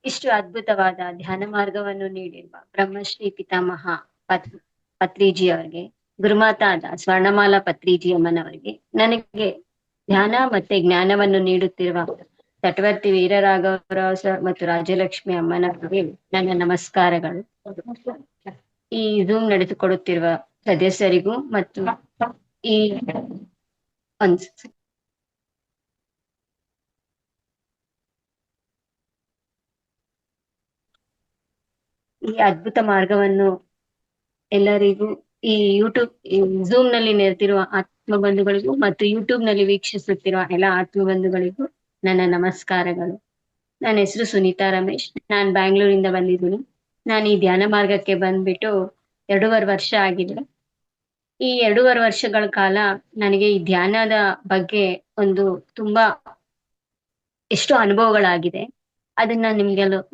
ಇಷ್ಟು ಅದ್ಭುತವಾದ ಧ್ಯಾನ ಮಾರ್ಗವನ್ನು ನೀಡಿರುವ ಬ್ರಹ್ಮಶ್ರೀ ಪಿತಾಮಹ ಪತ್ ಪತ್ರಿಜಿ ಅವರಿಗೆ, ಗುರುಮಾತಾದ ಸ್ವರ್ಣಮಾಲಾ ಪತ್ರಿಜಿ ಅಮ್ಮನವರಿಗೆ, ನನಗೆ ಧ್ಯಾನ ಮತ್ತೆ ಜ್ಞಾನವನ್ನು ನೀಡುತ್ತಿರುವ ತಟವರ್ತಿ ವೀರರಾಘವರಾವ್ ಸರ್ ಮತ್ತು ರಾಜಲಕ್ಷ್ಮಿ ಅಮ್ಮನವರಿಗೆ ನನ್ನ ನಮಸ್ಕಾರಗಳು. ಈ ಝೂಮ್ ನಡೆಸಿಕೊಡುತ್ತಿರುವ ಸದಸ್ಯರಿಗೂ ಮತ್ತು ಈ ಒಂದ್ ಈ ಅದ್ಭುತ ಮಾರ್ಗವನ್ನು ಎಲ್ಲರಿಗೂ ಈ ಝೂಮ್ ನಲ್ಲಿ ನೆರೆದಿರುವ ಆತ್ಮ ಬಂಧುಗಳಿಗೂ ಮತ್ತು ಯೂಟ್ಯೂಬ್ ನಲ್ಲಿ ವೀಕ್ಷಿಸುತ್ತಿರುವ ಎಲ್ಲ ಆತ್ಮ ಬಂಧುಗಳಿಗೂ ನನ್ನ ನಮಸ್ಕಾರಗಳು. ನನ್ನ ಹೆಸರು ಸುನೀತಾ ರಮೇಶ್. ನಾನು ಬ್ಯಾಂಗ್ಳೂರಿಂದ ಬಂದಿದ್ದೀನಿ. ನಾನು ಈ ಧ್ಯಾನ ಮಾರ್ಗಕ್ಕೆ ಬಂದ್ಬಿಟ್ಟು 2.5 ವರ್ಷ ಆಗಿದೆ. ಈ 2.5 ವರ್ಷಗಳ ಕಾಲ ನನಗೆ ಈ ಧ್ಯಾನದ ಬಗ್ಗೆ ಒಂದು ತುಂಬಾ ಎಷ್ಟು ಅನುಭವಗಳಾಗಿದೆ. ಅದನ್ನ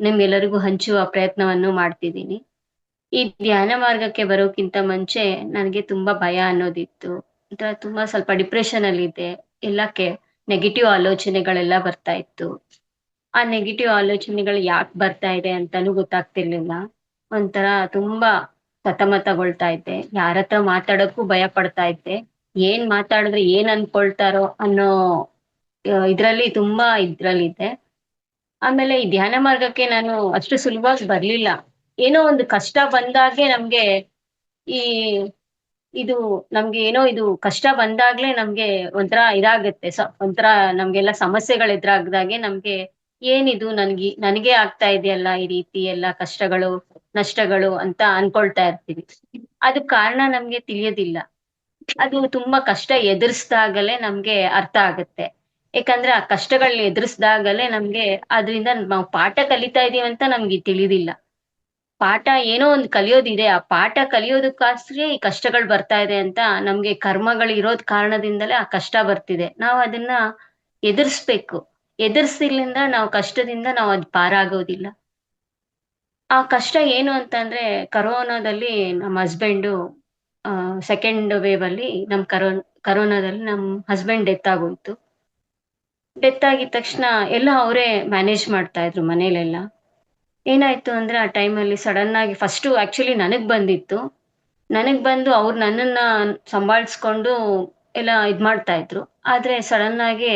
ನಿಮ್ಗೆಲ್ಲರಿಗೂ ಹಂಚುವ ಪ್ರಯತ್ನವನ್ನು ಮಾಡ್ತಿದ್ದೀನಿ. ಈ ಧ್ಯಾನ ಮಾರ್ಗಕ್ಕೆ ಬರೋಕ್ಕಿಂತ ಮುಂಚೆ ನನಗೆ ತುಂಬಾ ಭಯ ಅನ್ನೋದಿತ್ತು. ಒಂಥರ ತುಂಬಾ ಸ್ವಲ್ಪ ಡಿಪ್ರೆಷನ್ ಅಲ್ಲಿ ಇದ್ದೆ. ಎಲ್ಲಕ್ಕೆ ನೆಗೆಟಿವ್ ಆಲೋಚನೆಗಳೆಲ್ಲ ಬರ್ತಾ ಇತ್ತು. ಆ ನೆಗೆಟಿವ್ ಆಲೋಚನೆಗಳು ಯಾಕೆ ಬರ್ತಾ ಇದೆ ಅಂತಾನೂ ಗೊತ್ತಾಗ್ತಿರ್ಲಿಲ್ಲ. ಒಂಥರ ತುಂಬಾ ಸತಮತಗೊಳ್ತಾ ಇದ್ದೆ. ಯಾರತ್ರ ಮಾತಾಡಕ್ಕೂ ಭಯ ಪಡ್ತಾ ಇದ್ದೆ. ಏನ್ ಮಾತಾಡಿದ್ರೆ ಏನ್ ಅನ್ಕೊಳ್ತಾರೋ ಅನ್ನೋ ಇದ್ರಲ್ಲಿದ್ದೆ. ಆಮೇಲೆ ಈ ಧ್ಯಾನ ಮಾರ್ಗಕ್ಕೆ ನಾನು ಅಷ್ಟು ಸುಲಭವಾಗಿ ಬರ್ಲಿಲ್ಲ. ಏನೋ ಒಂದು ಕಷ್ಟ ಬಂದಾಗೆ ನಮ್ಗೆ ಈ ಇದು ನಮ್ಗೆ ಏನೋ ಇದು ಕಷ್ಟ ಬಂದಾಗ್ಲೇ ನಮ್ಗೆ ಒಂಥರ ಇದಾಗತ್ತೆ. ಒಂಥರ ನಮ್ಗೆಲ್ಲ ಸಮಸ್ಯೆಗಳು ಎದುರಾಗ್ದಾಗೆ ನಮ್ಗೆ ಏನಿದು ನನಗೆ ಆಗ್ತಾ ಇದೆಯಲ್ಲ ಈ ರೀತಿ ಎಲ್ಲ ಕಷ್ಟಗಳು, ನಷ್ಟಗಳು ಅಂತ ಅನ್ಕೊಳ್ತಾ ಇರ್ತೀವಿ. ಅದಕ್ ಕಾರಣ ನಮ್ಗೆ ತಿಳಿಯೋದಿಲ್ಲ. ಅದು ತುಂಬಾ ಕಷ್ಟ ಎದುರಿಸ್ದಾಗಲೇ ನಮ್ಗೆ ಅರ್ಥ ಆಗತ್ತೆ. ಯಾಕಂದ್ರೆ ಆ ಕಷ್ಟಗಳನ್ನ ಎದುರಿಸ್ದಾಗಲೇ ನಮ್ಗೆ ಅದ್ರಿಂದ ನಾವು ಪಾಠ ಕಲಿತಾ ಇದೀವಿ ಅಂತ ನಮ್ಗೆ ತಿಳಿದಿಲ್ಲ. ಪಾಠ ಏನೋ ಒಂದು ಕಲಿಯೋದಿದೆ. ಆ ಪಾಠ ಕಲಿಯೋದಕ್ಕೋಸ್ಕರ ಈ ಕಷ್ಟಗಳು ಬರ್ತಾ ಇದೆ ಅಂತ ನಮ್ಗೆ ಕರ್ಮಗಳು ಇರೋದ್ ಕಾರಣದಿಂದಲೇ ಆ ಕಷ್ಟ ಬರ್ತಿದೆ. ನಾವು ಅದನ್ನ ಎದುರಿಸ್ಬೇಕು. ಎದುರಿಸಿರ್ಲಿಂದ ನಾವು ಕಷ್ಟದಿಂದ ನಾವು ಅದ್ ಪಾರಾಗೋದಿಲ್ಲ. ಆ ಕಷ್ಟ ಏನು ಅಂತಂದ್ರೆ ಕರೋನಾದಲ್ಲಿ ನಮ್ಮ ಹಸ್ಬೆಂಡು ಸೆಕೆಂಡ್ ವೇವ್ ಅಲ್ಲಿ ಕರೋನಾದಲ್ಲಿ ನಮ್ ಹಸ್ಬೆಂಡ್ ಡೆತ್ ಆಗೋಯ್ತು. ಡೆತ್ ಆಗಿದ ತಕ್ಷಣ ಎಲ್ಲ ಅವರೇ ಮ್ಯಾನೇಜ್ ಮಾಡ್ತಾ ಇದ್ರು ಮನೇಲೆಲ್ಲ. ಏನಾಯ್ತು ಅಂದ್ರೆ ಆ ಟೈಮಲ್ಲಿ ಸಡನ್ ಆಗಿ ಫಸ್ಟು ಆಕ್ಚುಲಿ ನನಗ್ ಬಂದಿತ್ತು. ನನಗ್ ಬಂದು ಅವ್ರು ನನ್ನನ್ನ ಸಂಭಾಳಿಸ್ಕೊಂಡು ಎಲ್ಲ ಇದ್ ಮಾಡ್ತಾ ಇದ್ರು. ಆದ್ರೆ ಸಡನ್ ಆಗಿ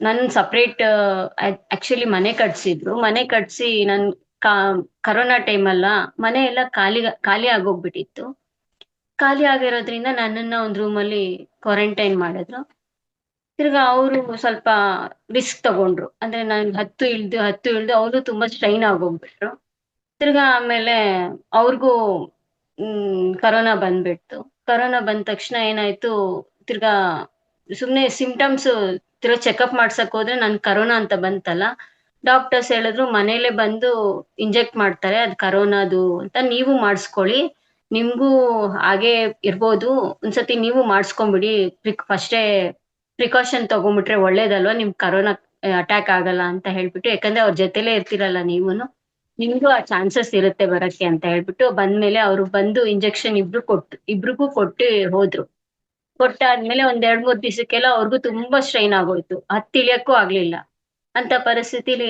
ನನ್ ಸಪ್ರೇಟ್ ಆಕ್ಚುಲಿ ಮನೆ ಕಟ್ಸಿದ್ರು. ಮನೆ ಕಟ್ಸಿ ಕಾ ಕರೋನಾ ಟೈಮಲ್ಲ ಮನೆ ಎಲ್ಲ ಖಾಲಿ ಆಗೋಗ್ಬಿಟ್ಟಿತ್ತು. ಖಾಲಿ ಆಗಿರೋದ್ರಿಂದ ನನ್ನನ್ನ ಒಂದ್ ರೂಮಲ್ಲಿ ಕ್ವಾರಂಟೈನ್ ಮಾಡಿದ್ರು. ತಿರ್ಗಾ ಅವರು ಸ್ವಲ್ಪ ರಿಸ್ಕ್ ತಗೊಂಡ್ರು. ಅಂದ್ರೆ ನಾನ್ ಹತ್ತು ಇಳ್ದು ಅವರು ತುಂಬಾ ಸ್ಟ್ರೈನ್ ಆಗೋಗ್ಬಿಟ್ರು. ತಿರ್ಗಾ ಆಮೇಲೆ ಅವ್ರಿಗೂ ಕರೋನಾ ಬಂದ್ಬಿಡ್ತು. ಕರೋನಾ ಬಂದ ತಕ್ಷಣ ಏನಾಯ್ತು, ತಿರ್ಗಾ ಸುಮ್ನೆ ಸಿಂಪ್ಟಮ್ಸ್ ತಿರ್ಗಾ ಚೆಕಪ್ ಮಾಡ್ಸಕ್ ಹೋದ್ರೆ ನನ್ ಕರೋನಾ ಅಂತ ಬಂತಲ್ಲ. ಡಾಕ್ಟರ್ಸ್ ಹೇಳಿದ್ರು ಮನೇಲೆ ಬಂದು ಇಂಜೆಕ್ಟ್ ಮಾಡ್ತಾರೆ ಅದ್ ಕರೋನಾದು ಅಂತ, ನೀವು ಮಾಡಿಸ್ಕೊಳ್ಳಿ. ನಿಮ್ಗೂ ಹಾಗೆ ಇರ್ಬೋದು, ಒಂದ್ಸತಿ ನೀವು ಮಾಡಿಸ್ಕೊಂಬಿಡಿ. ಫಸ್ಟೇ ಪ್ರಿಕಾಷನ್ ತಗೊಂಡ್ಬಿಟ್ರೆ ಒಳ್ಳೇದಲ್ವಾ, ನಿಮ್ ಕರೋನಾ ಅಟ್ಯಾಕ್ ಆಗಲ್ಲ ಅಂತ ಹೇಳ್ಬಿಟ್ಟು, ಯಾಕಂದ್ರೆ ಅವ್ರ ಜೊತೆಲೇ ಇರ್ತಿರಲ್ಲ ನೀವುನು, ನಿಮ್ಗೂ ಆ ಚಾನ್ಸಸ್ ಇರುತ್ತೆ ಬರಕ್ಕೆ ಅಂತ ಹೇಳ್ಬಿಟ್ಟು ಬಂದ್ಮೇಲೆ ಅವ್ರು ಬಂದು ಇಂಜೆಕ್ಷನ್ ಇಬ್ರಿಗೂ ಕೊಟ್ಟು ಹೋದ್ರು. ಕೊಟ್ಟಾದ್ಮೇಲೆ ಒಂದ್ 2-3 ದಿವಸಕ್ಕೆಲ್ಲ ಅವ್ರಿಗೂ ತುಂಬಾ ಸ್ಟ್ರೈನ್ ಆಗೋಯ್ತು. ಹತ್ತಿಳಿಯಕ್ಕೂ ಆಗ್ಲಿಲ್ಲ ಅಂತ ಪರಿಸ್ಥಿತಿಲಿ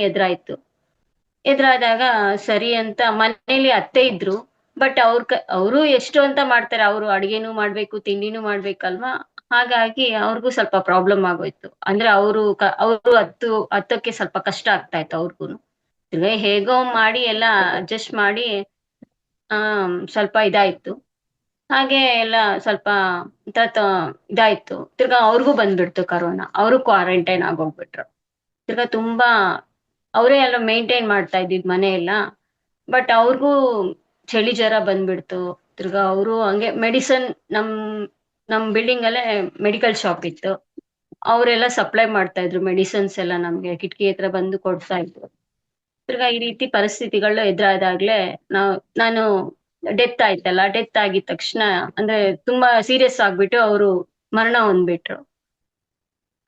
ಎದುರಾದಾಗ ಸರಿ ಅಂತ ಮನೇಲಿ ಅತ್ತೆ ಇದ್ರು. ಬಟ್ ಅವರು ಎಷ್ಟು ಅಂತ ಮಾಡ್ತಾರೆ, ಅವರು ಅಡ್ಗೆನೂ ಮಾಡ್ಬೇಕು, ತಿಂಡಿನೂ ಮಾಡ್ಬೇಕಲ್ವಾ. ಹಾಗಾಗಿ ಅವ್ರಿಗೂ ಸ್ವಲ್ಪ ಪ್ರಾಬ್ಲಮ್ ಆಗೋಯ್ತು. ಅಂದ್ರೆ ಅವರು ಹತ್ತಕ್ಕೆ ಸ್ವಲ್ಪ ಕಷ್ಟ ಆಗ್ತಾ ಇತ್ತು ಅವ್ರಿಗೂನು. ಹೇಗೋ ಮಾಡಿ ಎಲ್ಲ ಅಡ್ಜಸ್ಟ್ ಮಾಡಿ ಸ್ವಲ್ಪ ಇದಾಯ್ತು. ಹಾಗೆ ಎಲ್ಲ ಸ್ವಲ್ಪ ಇದಾಯ್ತು. ತಿರ್ಗಾ ಅವ್ರಿಗೂ ಬಂದ್ಬಿಡ್ತು ಕರೋನಾ. ಅವರು ಕ್ವಾರಂಟೈನ್ ಆಗೋಗ್ಬಿಟ್ರು. ತಿರ್ಗಾ ತುಂಬಾ ಅವರೇ ಎಲ್ಲ ಮೇಂಟೈನ್ ಮಾಡ್ತಾ ಇದ್ದಿದ್ ಮನೆ ಎಲ್ಲ. ಬಟ್ ಅವ್ರಿಗೂ ಚಳಿ ಜ್ವರ ಬಂದ್ಬಿಡ್ತು. ತಿರ್ಗಾ ಅವರು ಹಂಗೆ ಮೆಡಿಸನ್ ನಮ್ ಬಿಲ್ಡಿಂಗ್ ಅಲ್ಲೇ ಮೆಡಿಕಲ್ ಶಾಪ್ ಇತ್ತು. ಅವರೆಲ್ಲ ಸಪ್ಲೈ ಮಾಡ್ತಾ ಇದ್ರು ಮೆಡಿಸನ್ಸ್ ಎಲ್ಲ, ನಮ್ಗೆ ಕಿಟಕಿ ಹತ್ರ ಬಂದು ಕೊಡ್ತಾ ಇದ್ರು. ತಿರ್ಗಾ ಈ ರೀತಿ ಪರಿಸ್ಥಿತಿಗಳು ಎದುರಾದಾಗ್ಲೇ ನಾನು ಡೆತ್ ಆಯ್ತಲ್ಲ. ಡೆತ್ ಆಗಿದ ತಕ್ಷಣ ಅಂದ್ರೆ ತುಂಬಾ ಸೀರಿಯಸ್ ಆಗ್ಬಿಟ್ಟು ಅವರು ಮರಣ ಹೊಂದ್ಬಿಟ್ರು.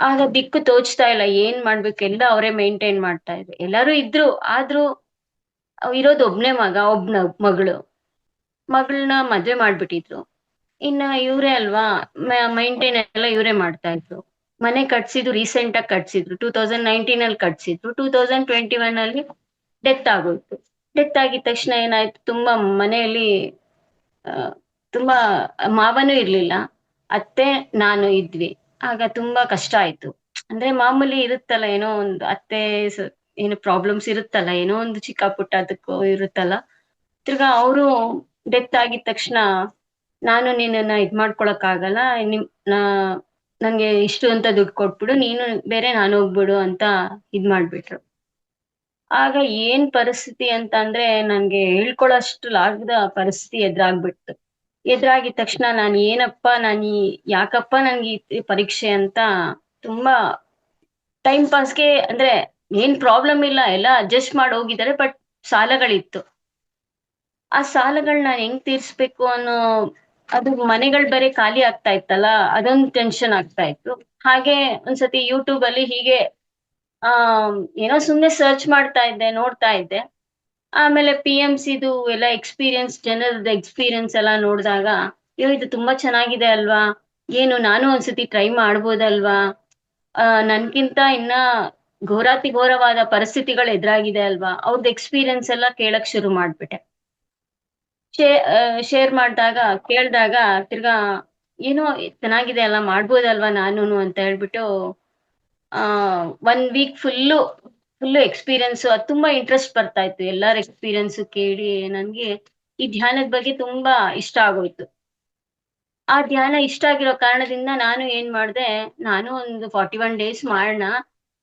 ಆಗ ದಿಕ್ಕು ತೋಚ್ತಾ ಇಲ್ಲ, ಏನ್ ಮಾಡ್ಬೇಕು, ಎಲ್ಲ ಅವರೇ ಮೇಂಟೈನ್ ಮಾಡ್ತಾ ಇದ್ರು. ಎಲ್ಲರೂ ಇದ್ರು, ಆದ್ರೂ ಇರೋದು ಒಬ್ನೇ ಮಗ, ಮಗಳು. ಮಗಳನ್ನ ಮದ್ವೆ ಮಾಡ್ಬಿಟ್ಟಿದ್ರು. ಇನ್ನ ಇವ್ರೇ ಅಲ್ವಾ, ಮೈಂಟೈನ್ ಎಲ್ಲ ಇವ್ರೇ ಮಾಡ್ತಾ ಇದ್ರು. ಮನೆ ಕಟ್ಸಿದ್ದು ರೀಸೆಂಟ್ ಆಗಿ ಕಟ್ಸಿದ್ರು. 2019 ಅಲ್ಲಿ ಕಟ್ಸಿದ್ರು. 2021 ಅಲ್ಲಿ ಡೆತ್ ಆಗೋಯ್ತು. ಡೆತ್ ಆಗಿದ ತಕ್ಷಣ ಏನಾಯ್ತು, ತುಂಬಾ ಮನೆಯಲ್ಲಿ ಆ, ತುಂಬಾ ಮಾವನೂ ಇರ್ಲಿಲ್ಲ. ಅತ್ತೆ ನಾನು ಇದ್ವಿ. ಆಗ ತುಂಬಾ ಕಷ್ಟ ಆಯ್ತು. ಅಂದ್ರೆ ಮಾಮೂಲಿ ಇರುತ್ತಲ್ಲ, ಏನೋ ಒಂದು ಅತ್ತೆ ಏನು ಪ್ರಾಬ್ಲಮ್ಸ್ ಇರುತ್ತಲ್ಲ, ಏನೋ ಒಂದು ಚಿಕ್ಕ ಪುಟ್ಟ ಅದಕ್ಕೂ ಇರುತ್ತಲ್ಲ. ತಿರ್ಗಾ ಅವರು ಡೆತ್ ಆಗಿದ ತಕ್ಷಣ ನಾನು ನಿನ್ನನ್ನ ಇದ್ ಮಾಡ್ಕೊಳಕ್ ಆಗಲ್ಲ, ನಿಮ್ ನಾ ನಂಗೆ ಇಷ್ಟು ಅಂತ ದುಡ್ಡು ಕೊಟ್ಬಿಡು, ನೀನು ಬೇರೆ ನಾನು ಹೋಗ್ಬಿಡು ಅಂತ ಇದ್ ಮಾಡ್ಬಿಟ್ರು. ಆಗ ಏನ್ ಪರಿಸ್ಥಿತಿ ಅಂತ ಅಂದ್ರೆ ನನ್ಗೆ ಹೇಳ್ಕೊಳಷ್ಟಲಾಗದ ಪರಿಸ್ಥಿತಿ ಎದುರಾಗ್ಬಿಡ್ತು. ಎದುರಾಗಿದ ತಕ್ಷಣ ನಾನು ಏನಪ್ಪ ನಾನು ಯಾಕಪ್ಪ ನನ್ಗೆ ಈ ಪರೀಕ್ಷೆ ಅಂತ ತುಂಬಾ ಟೈಮ್ ಪಾಸ್ಗೆ, ಅಂದ್ರೆ ಏನ್ ಪ್ರಾಬ್ಲಮ್ ಇಲ್ಲ, ಎಲ್ಲ ಅಡ್ಜಸ್ಟ್ ಮಾಡಿ ಹೋಗಿದ್ದಾರೆ. ಬಟ್ ಸಾಲಗಳಿತ್ತು. ಆ ಸಾಲಗಳನ್ನ ಹೆಂಗ್ ತೀರ್ಸ್ಬೇಕು ಅನ್ನೋ, ಅದು ಮನೆಗಳು ಬೇರೆ ಖಾಲಿ ಆಗ್ತಾ ಇತ್ತಲ್ಲ, ಅದೊಂದು ಟೆನ್ಷನ್ ಆಗ್ತಾ ಇತ್ತು. ಹಾಗೆ ಒಂದ್ಸತಿ ಯೂಟ್ಯೂಬ್ ಅಲ್ಲಿ ಹೀಗೆ ಆ ಏನೋ ಸುಮ್ನೆ ಸರ್ಚ್ ಮಾಡ್ತಾ ಇದ್ದೆ, ನೋಡ್ತಾ ಇದ್ದೆ. ಆಮೇಲೆ PMCದು ಎಲ್ಲ ಎಕ್ಸ್‌ಪೀರಿಯನ್ಸ್, ಜನರದ್ದು ಎಕ್ಸ್‌ಪೀರಿಯನ್ಸ್ ಎಲ್ಲ ನೋಡ್ದಾಗ, ಅಯ್ಯೋ! ಇದು ತುಂಬಾ ಚೆನ್ನಾಗಿದೆ ಅಲ್ವಾ? ಏನು ನಾನು ಒಂದ್ಸತಿ ಟ್ರೈ ಮಾಡ್ಬೋದಲ್ವಾ? ನನ್ಕಿಂತ ಇನ್ನ ಘೋರಾತಿ ಘೋರವಾದ ಪರಿಸ್ಥಿತಿಗಳು ಎದುರಾಗಿದೆ ಅಲ್ವಾ? ಅವ್ರದ್ದು ಎಕ್ಸ್‌ಪೀರಿಯನ್ಸ್ ಎಲ್ಲ ಕೇಳಕ್ ಶುರು ಮಾಡ್ಬಿಟ್ಟೆ. ಶೇ ಶೇರ್ ಮಾಡ್ದಾಗ, ಕೇಳ್ದಾಗ ತಿರ್ಗಾ ಏನೋ ಚೆನ್ನಾಗಿದೆ ಅಲ್ಲ, ಮಾಡ್ಬೋದಲ್ವಾ ನಾನೂನು ಅಂತ ಹೇಳ್ಬಿಟ್ಟು, ಆ 1 ವೀಕ್ ಫುಲ್ಲು ಎಕ್ಸ್‌ಪೀರಿಯನ್ಸು, ಅದು ತುಂಬಾ ಇಂಟ್ರೆಸ್ಟ್ ಬರ್ತಾ ಇತ್ತು. ಎಲ್ಲಾರ ಎಕ್ಸ್‌ಪೀರಿಯನ್ಸು ಕೇಳಿ ನನ್ಗೆ ಈ ಧ್ಯಾನದ ಬಗ್ಗೆ ತುಂಬಾ ಇಷ್ಟ ಆಗೋಯ್ತು. ಆ ಧ್ಯಾನ ಇಷ್ಟ ಆಗಿರೋ ಕಾರಣದಿಂದ ನಾನು ಏನ್ ಮಾಡ್ದೆ, ನಾನು ಒಂದು 41 ಡೇಸ್ ಮಾಡೋಣ.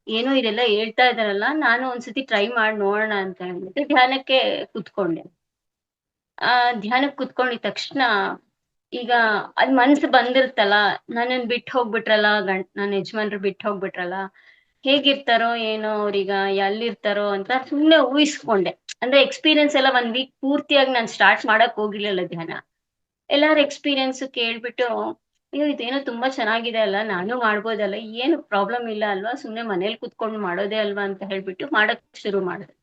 ಏನೋ ಇದೆಲ್ಲ ಹೇಳ್ತಾ ಇದಾರಲ್ಲ, ನಾನು ಒಂದ್ಸತಿ ಟ್ರೈ ಮಾಡಿ ನೋಡೋಣ ಅಂತ ಹೇಳ್ಬಿಟ್ಟು ಧ್ಯಾನಕ್ಕೆ ಕೂತ್ಕೊಂಡೆ. ಧ್ಯಾನಕ್ಕೆ ಕೂತ್ಕೊಂಡಿದ್ ತಕ್ಷಣ ಈಗ ಅದ್ ಮನ್ಸು ಬಂದಿರುತ್ತಲ್ಲ, ನನ್ನನ್ ಬಿಟ್ಟು ಹೋಗ್ಬಿಟ್ರಲ್ಲ, ನನ್ ಯಜಮಾನ್ರು ಬಿಟ್ಟು ಹೋಗ್ಬಿಟ್ರಲ್ಲ, ಹೇಗಿರ್ತಾರೋ ಏನೋ ಅವ್ರೀಗ, ಎಲ್ಲಿರ್ತಾರೋ ಅಂತ ಸುಮ್ನೆ ಊಹಿಸ್ಕೊಂಡೆ. ಅಂದ್ರೆ ಎಕ್ಸ್‌ಪೀರಿಯನ್ಸ್ ಎಲ್ಲ 1 ವೀಕ್ ಪೂರ್ತಿಯಾಗಿ ನಾನ್ ಸ್ಟಾರ್ಟ್ ಮಾಡಕ್ ಹೋಗಿರ್ಲಿಲ್ಲ ಧ್ಯಾನ. ಎಲ್ಲಾರ ಎಕ್ಸ್‌ಪೀರಿಯನ್ಸ್ ಕೇಳ್ಬಿಟ್ಟು, ಅಯ್ಯೋ! ಇದೇನೋ ತುಂಬಾ ಚೆನ್ನಾಗಿದೆ ಅಲ್ಲ, ನಾನು ಮಾಡ್ಬೋದಲ್ಲ, ಏನು ಪ್ರಾಬ್ಲಮ್ ಇಲ್ಲ ಅಲ್ವಾ? ಸುಮ್ನೆ ಮನೇಲಿ ಕೂತ್ಕೊಂಡು ಮಾಡೋದೇ ಅಲ್ವಾ ಅಂತ ಹೇಳ್ಬಿಟ್ಟು ಮಾಡಕ್ ಶುರು ಮಾಡ್ದೆ.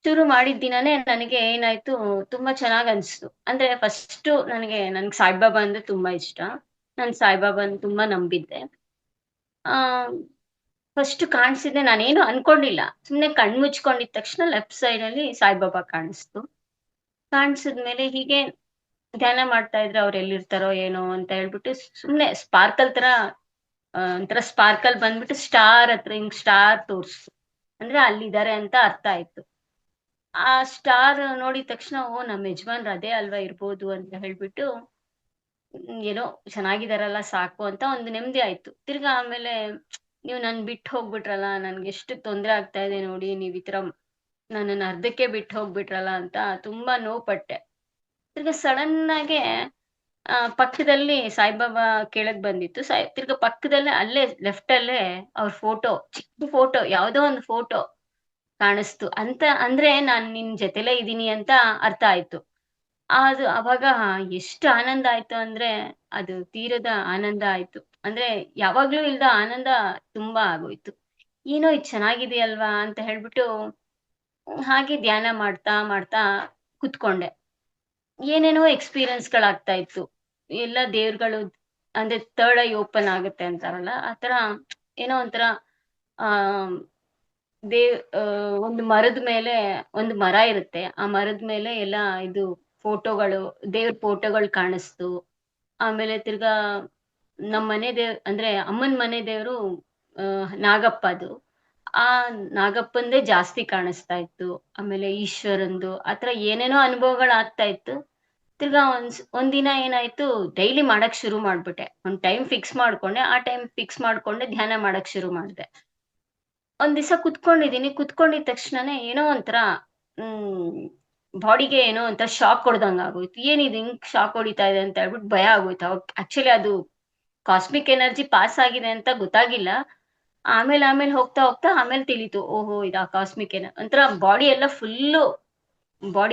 ಶುರು ಮಾಡಿದ ದಿನಾನೇ ನನಗೆ ಏನಾಯ್ತು, ತುಂಬಾ ಚೆನ್ನಾಗ್ ಅನ್ಸ್ತು. ಅಂದ್ರೆ ಫಸ್ಟು ನನ್ಗೆ ಸಾಯಿಬಾಬಾ ಅಂದ್ರೆ ತುಂಬಾ ಇಷ್ಟ. ನಾನ್ ಸಾಯಿಬಾಬಾನ ತುಂಬಾ ನಂಬಿದ್ದೆ. ಆ ಫಸ್ಟ್ ಕಾಣ್ಸಿದ್ದೆ, ನಾನೇನು ಅನ್ಕೊಂಡಿಲ್ಲ. ಸುಮ್ನೆ ಕಣ್ ಮುಚ್ಕೊಂಡಿದ್ ತಕ್ಷಣ ಲೆಫ್ಟ್ ಸೈಡಲ್ಲಿ ಸಾಯಿಬಾಬಾ ಕಾಣಿಸ್ತು. ಕಾಣ್ಸಿದ್ಮೇಲೆ ಹೀಗೆ ಧ್ಯಾನ ಮಾಡ್ತಾ ಇದ್ರೆ ಅವ್ರು ಎಲ್ಲಿರ್ತಾರೋ ಏನೋ ಅಂತ ಹೇಳ್ಬಿಟ್ಟು ಸುಮ್ನೆ ಸ್ಪಾರ್ಕಲ್ ತರ, ಒಂಥರ ಸ್ಪಾರ್ಕಲ್ ಬಂದ್ಬಿಟ್ಟು ಸ್ಟಾರ್ ಹತ್ರ ಹಿಂಗ್ ಸ್ಟಾರ್ ತೋರ್ಸ್ತು. ಅಂದ್ರೆ ಅಲ್ಲಿದ್ದಾರೆ ಅಂತ ಅರ್ಥ ಆಯ್ತು. ಆ ಸ್ಟಾರ್ ನೋಡಿದ ತಕ್ಷಣ, ಓಹ್! ನಮ್ಮ ಯಜಮಾನ್ರು ಅದೇ ಅಲ್ವಾ ಇರ್ಬೋದು ಅಂತ ಹೇಳ್ಬಿಟ್ಟು, ಏನೋ ಚೆನ್ನಾಗಿದಾರಲ್ಲ ಸಾಕು ಅಂತ ಒಂದು ನೆಮ್ಮದಿ ಆಯ್ತು. ತಿರ್ಗಾ ಆಮೇಲೆ, ನೀವು ಬಿಟ್ಟು ಹೋಗ್ಬಿಟ್ರಲ್ಲ, ನನ್ಗೆಷ್ಟು ತೊಂದ್ರೆ ಆಗ್ತಾ ಇದೆ ನೋಡಿ, ನೀವ್ ಈ ತರ ನನ್ನನ್ನ ಅರ್ಧಕ್ಕೆ ಬಿಟ್ಟು ಹೋಗ್ಬಿಟ್ರಲ್ಲ ಅಂತ ತುಂಬಾ ನೋವು ಪಟ್ಟೆ. ತಿರ್ಗಾ ಸಡನ್ ಆಗೆ ಪಕ್ಕದಲ್ಲಿ ಸಾಯಿಬಾಬಾ ಕೆಳಗ್ ಬಂದಿತ್ತು. ತಿರ್ಗಾ ಪಕ್ಕದಲ್ಲೇ ಅಲ್ಲೇ ಲೆಫ್ಟ್ ಅಲ್ಲೇ ಅವ್ರ ಫೋಟೋ, ಚಿಕ್ಕ ಫೋಟೋ, ಯಾವ್ದೋ ಒಂದು ಫೋಟೋ ಕಾಣಿಸ್ತು. ಅಂದ್ರೆ ನಾನ್ ನಿನ್ ಜೊತೆಲೇ ಇದೀನಿ ಅಂತ ಅರ್ಥ ಆಯ್ತು. ಅದು ಅವಾಗ ಎಷ್ಟು ಆನಂದ ಆಯ್ತು ಅಂದ್ರೆ, ಅದು ತೀರದ ಆನಂದ ಆಯ್ತು. ಅಂದ್ರೆ ಯಾವಾಗ್ಲೂ ಇಲ್ದ ಆನಂದ ತುಂಬಾ ಆಗೋಯ್ತು. ಏನೋ ಇದು ಚೆನ್ನಾಗಿದೆಯಲ್ವಾ ಅಂತ ಹೇಳ್ಬಿಟ್ಟು, ಹಾಗೆ ಧ್ಯಾನ ಮಾಡ್ತಾ, ಮಾಡ್ತಾ ಕುತ್ಕೊಂಡೆ. ಏನೇನೋ ಎಕ್ಸ್‌ಪೀರಿಯನ್ಸ್‌ಗಳಾಗ್ತಾ ಇತ್ತು. ಎಲ್ಲ ದೇವ್ರುಗಳು, ಅಂದ್ರೆ ಥರ್ಡ್ ಐ ಓಪನ್ ಆಗುತ್ತೆ ಅಂತಾರಲ್ಲ, ಆ ತರ ಏನೋ ಒಂಥರ ಆಹ್, ಒಂದು ಮರದ ಮೇಲೆ, ಒಂದು ಮರ ಇರುತ್ತೆ. ಆ ಮರದ ಮೇಲೆ ಎಲ್ಲ ಇದು ಫೋಟೋಗಳು, ದೇವ್ರ ಫೋಟೋಗಳು ಕಾಣಿಸ್ತು. ಆಮೇಲೆ ತಿರ್ಗಾ ನಮ್ಮನೆ ಅಂದ್ರೆ ಅಮ್ಮನ್ ಮನೆ ದೇವ್ರು ನಾಗಪ್ಪದು. ಆ ನಾಗಪ್ಪಂದೇ ಜಾಸ್ತಿ ಕಾಣಿಸ್ತಾ ಇತ್ತು. ಆಮೇಲೆ ಈಶ್ವರಂದು, ಆ ತರ ಏನೇನೋ ಅನುಭವಗಳಾಗ್ತಾ ಇತ್ತು. ತಿರ್ಗಾ ಒಂದಿನ ಏನಾಯ್ತು, ಡೈಲಿ ಮಾಡಕ್ ಶುರು ಮಾಡ್ಬಿಟ್ಟೆ. ಒಂದ್ ಟೈಮ್ ಫಿಕ್ಸ್ ಮಾಡ್ಕೊಂಡೆ. ಆ ಟೈಮ್ ಫಿಕ್ಸ್ ಮಾಡ್ಕೊಂಡೆ ಧ್ಯಾನ ಮಾಡಕ್ ಶುರು ಮಾಡ್ದೆ. ಒಂದ್ ದಿವ್ಸ ಕುತ್ಕೊಂಡಿದೀನಿ. ಕುತ್ಕೊಂಡಿದ್ ತಕ್ಷಣನೇ ಏನೋ ಒಂಥರ ಹ್ಮ್ ಬಾಡಿಗೆ ಏನೋ ಒಂಥರ ಶಾಕ್ ಹೊಡ್ದಂಗ್ ಆಗೋಯ್ತು. ಏನಿದು ಹಿಂಗ್ ಶಾಕ್ ಹೊಡಿತಾ ಇದೆ ಅಂತ ಹೇಳ್ಬಿಟ್ಟು ಭಯ ಆಗೋಯ್ತು. ಅವಾಗ ಆಕ್ಚುಲಿ ಅದು ಕಾಸ್ಮಿಕ್ ಎನರ್ಜಿ ಪಾಸ್ ಆಗಿದೆ ಅಂತ ಗೊತ್ತಾಗಿಲ್ಲ. ಆಮೇಲ್ ಹೋಗ್ತಾ, ಹೋಗ್ತಾ ಆಮೇಲ್ ತಿಳಿತು. ಓಹೋ! ಇದಾ ಕಾಸ್ಮಿಕ್ ಒಂಥರ ಬಾಡಿ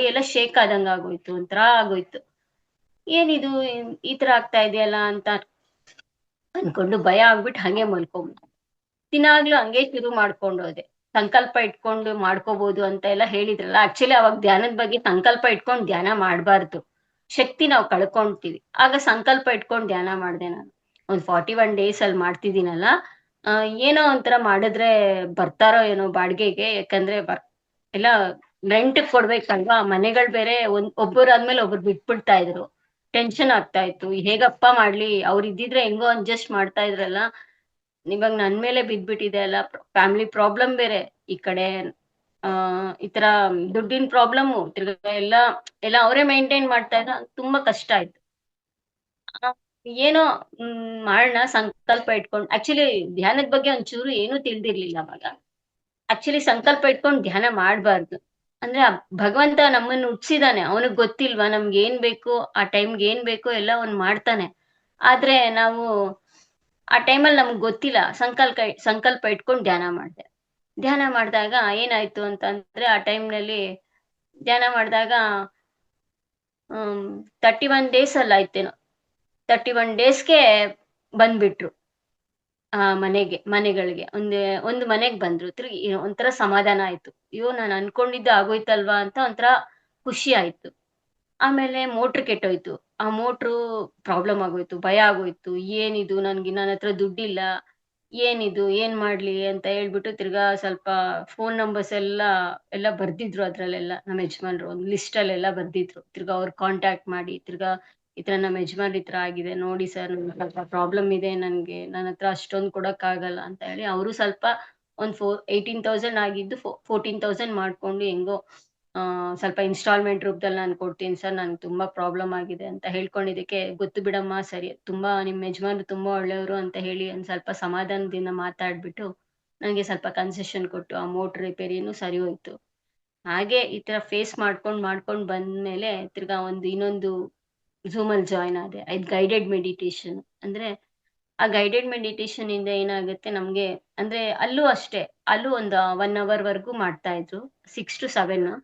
ಎಲ್ಲ ಶೇಕ್ ಆದಂಗ್ ಆಗೋಯ್ತು. ಒಂಥರ ಆಗೋಯ್ತು. ಏನಿದು ಈ ತರ ಆಗ್ತಾ ಇದೆಯಲ್ಲ ಅಂತ ಅನ್ಕೊಂಡು ಭಯ ಆಗ್ಬಿಟ್ಟು ಹಂಗೆ ಮಲ್ಕೊಂಬಿಟ್ಟೆ. ದಿನಾಗ್ಲೂ ಹಂಗೆ ಶುರು ಮಾಡ್ಕೊಂಡ್ ಹೋದೆ. ಸಂಕಲ್ಪ ಇಟ್ಕೊಂಡು ಮಾಡ್ಕೋಬಹುದು ಅಂತ ಎಲ್ಲ ಹೇಳಿದ್ರಲ್ಲ. ಆಕ್ಚುಲಿ ಅವಾಗ ಧ್ಯಾನದ ಬಗ್ಗೆ ಸಂಕಲ್ಪ ಇಟ್ಕೊಂಡು ಧ್ಯಾನ ಮಾಡ್ಬಾರ್ದು. ಶಕ್ತಿ ನಾವು ಕಳ್ಕೊಂತೀವಿ. ಆಗ ಸಂಕಲ್ಪ ಇಟ್ಕೊಂಡು ಧ್ಯಾನ ಮಾಡ್ದೆ ನಾನು. ಒಂದು 41 ಡೇಸ್ ಅಲ್ಲಿ ಮಾಡ್ತಿದ್ದೀನಲ್ಲ, ಏನೋ ಒಂಥರ ಮಾಡಿದ್ರೆ ಬರ್ತಾರೋ ಏನೋ ಬಾಡಿಗೆಗೆ. ಯಾಕಂದ್ರೆ ಎಲ್ಲ ರೆಂಟ್‌ಗ್ ಕೊಡ್ಬೇಕಲ್ವಾ? ಮನೆಗಳು ಬೇರೆ ಒಬ್ಬರಾದ್ಮೇಲೆ ಒಬ್ರು ಬಿಟ್ಬಿಡ್ತಾ ಇದ್ರು. ಟೆನ್ಷನ್ ಆಗ್ತಾ ಇತ್ತು. ಹೇಗಪ್ಪ ಮಾಡ್ಲಿ? ಅವ್ರು ಇದ್ದಿದ್ರೆ ಹೆಂಗೋ ಅಡ್ಜಸ್ಟ್ ಮಾಡ್ತಾ ಇದ್ರಲ್ಲ. ಇವಾಗ ನನ್ ಮೇಲೆ ಬಿದ್ಬಿಟ್ಟಿದೆ ಅಲ್ಲ. ಫ್ಯಾಮಿಲಿ ಪ್ರಾಬ್ಲಮ್ ಬೇರೆ. ಈ ಕಡೆ ಈ ತರ ದುಡ್ಡಿನ ಪ್ರಾಬ್ಲಮ್ಮು. ತಿರ್ಗಾ ಎಲ್ಲ ಅವರೇ ಮೇಂಟೈನ್ ಮಾಡ್ತಾ ಇದ್ರು. ತುಂಬಾ ಕಷ್ಟ ಆಯ್ತು. ಆ! ಏನೋ ಮಾಡೋಣ ಸಂಕಲ್ಪ ಇಟ್ಕೊಂಡು ಆಕ್ಚುಲಿ ಧ್ಯಾನದ ಬಗ್ಗೆ ಒಂಚೂರು ಏನೂ ತಿಳಿದಿರ್ಲಿಲ್ಲ ಅವಾಗ. ಆಕ್ಚುಲಿ ಸಂಕಲ್ಪ ಇಟ್ಕೊಂಡು ಧ್ಯಾನ ಮಾಡ್ಬಾರ್ದು. ಅಂದ್ರೆ ಭಗವಂತ ನಮ್ಮನ್ನ ಹುಟ್ಸಿದಾನೆ. ಅವನಿಗೆ ಗೊತ್ತಿಲ್ವಾ ನಮ್ಗೇನ್ ಬೇಕು, ಆ ಟೈಮ್‌ಗೆ ಏನ್ ಬೇಕೋ ಎಲ್ಲ ಅವ್ನು ಮಾಡ್ತಾನೆ. ಆದ್ರೆ ನಾವು ಆ ಟೈಮಲ್ಲಿ ನಮ್ಗ್ ಗೊತ್ತಿಲ್ಲ. ಸಂಕಲ್ಪ ಇಟ್ಕೊಂಡು ಧ್ಯಾನ ಮಾಡ್ದೆ. ಧ್ಯಾನ ಮಾಡ್ದಾಗ ಏನಾಯ್ತು ಅಂತಂದ್ರೆ, ಆ ಟೈಮ್‌ನಲ್ಲಿ ಧ್ಯಾನ ಮಾಡ್ದಾಗ ಹ್ಮ್ 31 ಡೇಸ್ ಅಲ್ಲಿ ಆಯ್ತೇನೋ. 31 ಡೇಸ್‌ಗೆ ಬಂದ್ಬಿಟ್ರು. ಮನೆಗಳಿಗೆ. ಒಂದು ಮನೆಗ್ ಬಂದ್ರು. ತಿರ್ಗಿ ಒಂಥರ ಸಮಾಧಾನ ಆಯ್ತು. ಅಯ್ಯೋ! ನಾನ್ ಅನ್ಕೊಂಡಿದ್ದು ಆಗೋಯ್ತಲ್ವಾ ಅಂತ ಒಂಥರ ಖುಷಿ ಆಯ್ತು. ಆಮೇಲೆ ಮೋಟ್ರ್ ಕೆಟ್ಟೋಯ್ತು. ಆ ಮೋಟ್ರು ಪ್ರಾಬ್ಲಮ್ ಆಗೋಯ್ತು. ಭಯ ಆಗೋಯ್ತು. ಏನಿದು ನನ್ಹತ್ರ ದುಡ್ಡಿಲ್ಲ. ಏನಿದು? ಏನ್ ಮಾಡ್ಲಿ? ಅಂತ ಹೇಳ್ಬಿಟ್ಟು ತಿರ್ಗಾ ಸ್ವಲ್ಪ ಫೋನ್ ನಂಬರ್ಸ್ ಎಲ್ಲ ಬರ್ದಿದ್ರು ಅದ್ರಲ್ಲೆಲ್ಲ. ನಮ್ಮ ಯಜಮಾನ್ರು ಒಂದು ಲಿಸ್ಟಲ್ಲೆಲ್ಲ ಬರ್ದಿದ್ರು. ತಿರ್ಗಾ ಅವ್ರ್ ಕಾಂಟ್ಯಾಕ್ಟ್ ಮಾಡಿ, ತಿರ್ಗಾ ಈ ತರ ನಮ್ಮ ಯಜಮಾನ್ರ್ ಈ ತರ ಆಗಿದೆ. ನೋಡಿ ಸರ್ ನನ್ಗೆ ಸ್ವಲ್ಪ ಪ್ರಾಬ್ಲಮ್ ಇದೆ ನನ್ಗೆ. ನನ್ನತ್ರ ಅಷ್ಟೊಂದ್ ಕೊಡಕ್ಕಾಗಲ್ಲ ಅಂತ ಹೇಳಿ ಅವರು ಸ್ವಲ್ಪ ಒಂದ್ 18,000 ಆಗಿದ್ದು 14,000 ಮಾಡ್ಕೊಂಡು ಹೆಂಗೋ ಸ್ವಲ್ಪ ಇನ್‌ಸ್ಟಾಲ್‌ಮೆಂಟ್ ರೂಪದಲ್ಲಿ ನಾನು ಕೊಡ್ತೀನಿ ಸರ್. ನನ್ಗೆ ತುಂಬಾ ಪ್ರಾಬ್ಲಮ್ ಆಗಿದೆ ಅಂತ ಹೇಳ್ಕೊಂಡಿದ್ದಕ್ಕೆ, "ಗೊತ್ತು ಬಿಡಮ್ಮ ಸರಿ. ತುಂಬಾ ನಿಮ್ಮ ಯಜಮಾನ್ರು ತುಂಬಾ ಒಳ್ಳೆಯವರು" ಅಂತ ಹೇಳಿ ಒಂದ್ ಸ್ವಲ್ಪ ಸಮಾಧಾನದಿಂದ ಮಾತಾಡ್ಬಿಟ್ಟು, ನಂಗೆ ಸ್ವಲ್ಪ ಕನ್ಸೆಷನ್ ಕೊಟ್ಟು ಆ ಮೋಟ್ರ್ ರಿಪೇರಿನೂ ಸರಿ ಹೋಯ್ತು. ಹಾಗೆ ಈ ತರ ಫೇಸ್ ಮಾಡ್ಕೊಂಡ್ ಬಂದ್ಮೇಲೆ ತಿರ್ಗಾ ಇನ್ನೊಂದು ಝೂಮಲ್ಲಿ ಜಾಯಿನ್ ಆದೆ. ಇದು ಗೈಡೆಡ್ ಮೆಡಿಟೇಷನ್. ಅಂದ್ರೆ ಆ ಗೈಡೆಡ್ ಮೆಡಿಟೇಷನ್ ಇಂದ ಏನಾಗುತ್ತೆ ನಮ್ಗೆ ಅಂದ್ರೆ ಅಲ್ಲೂ ಅಷ್ಟೇ. ಅಲ್ಲೂ ಒಂದು 1 ಅವರ್ ವರೆಗೂ ಮಾಡ್ತಾ ಇದ್ರು. 6-7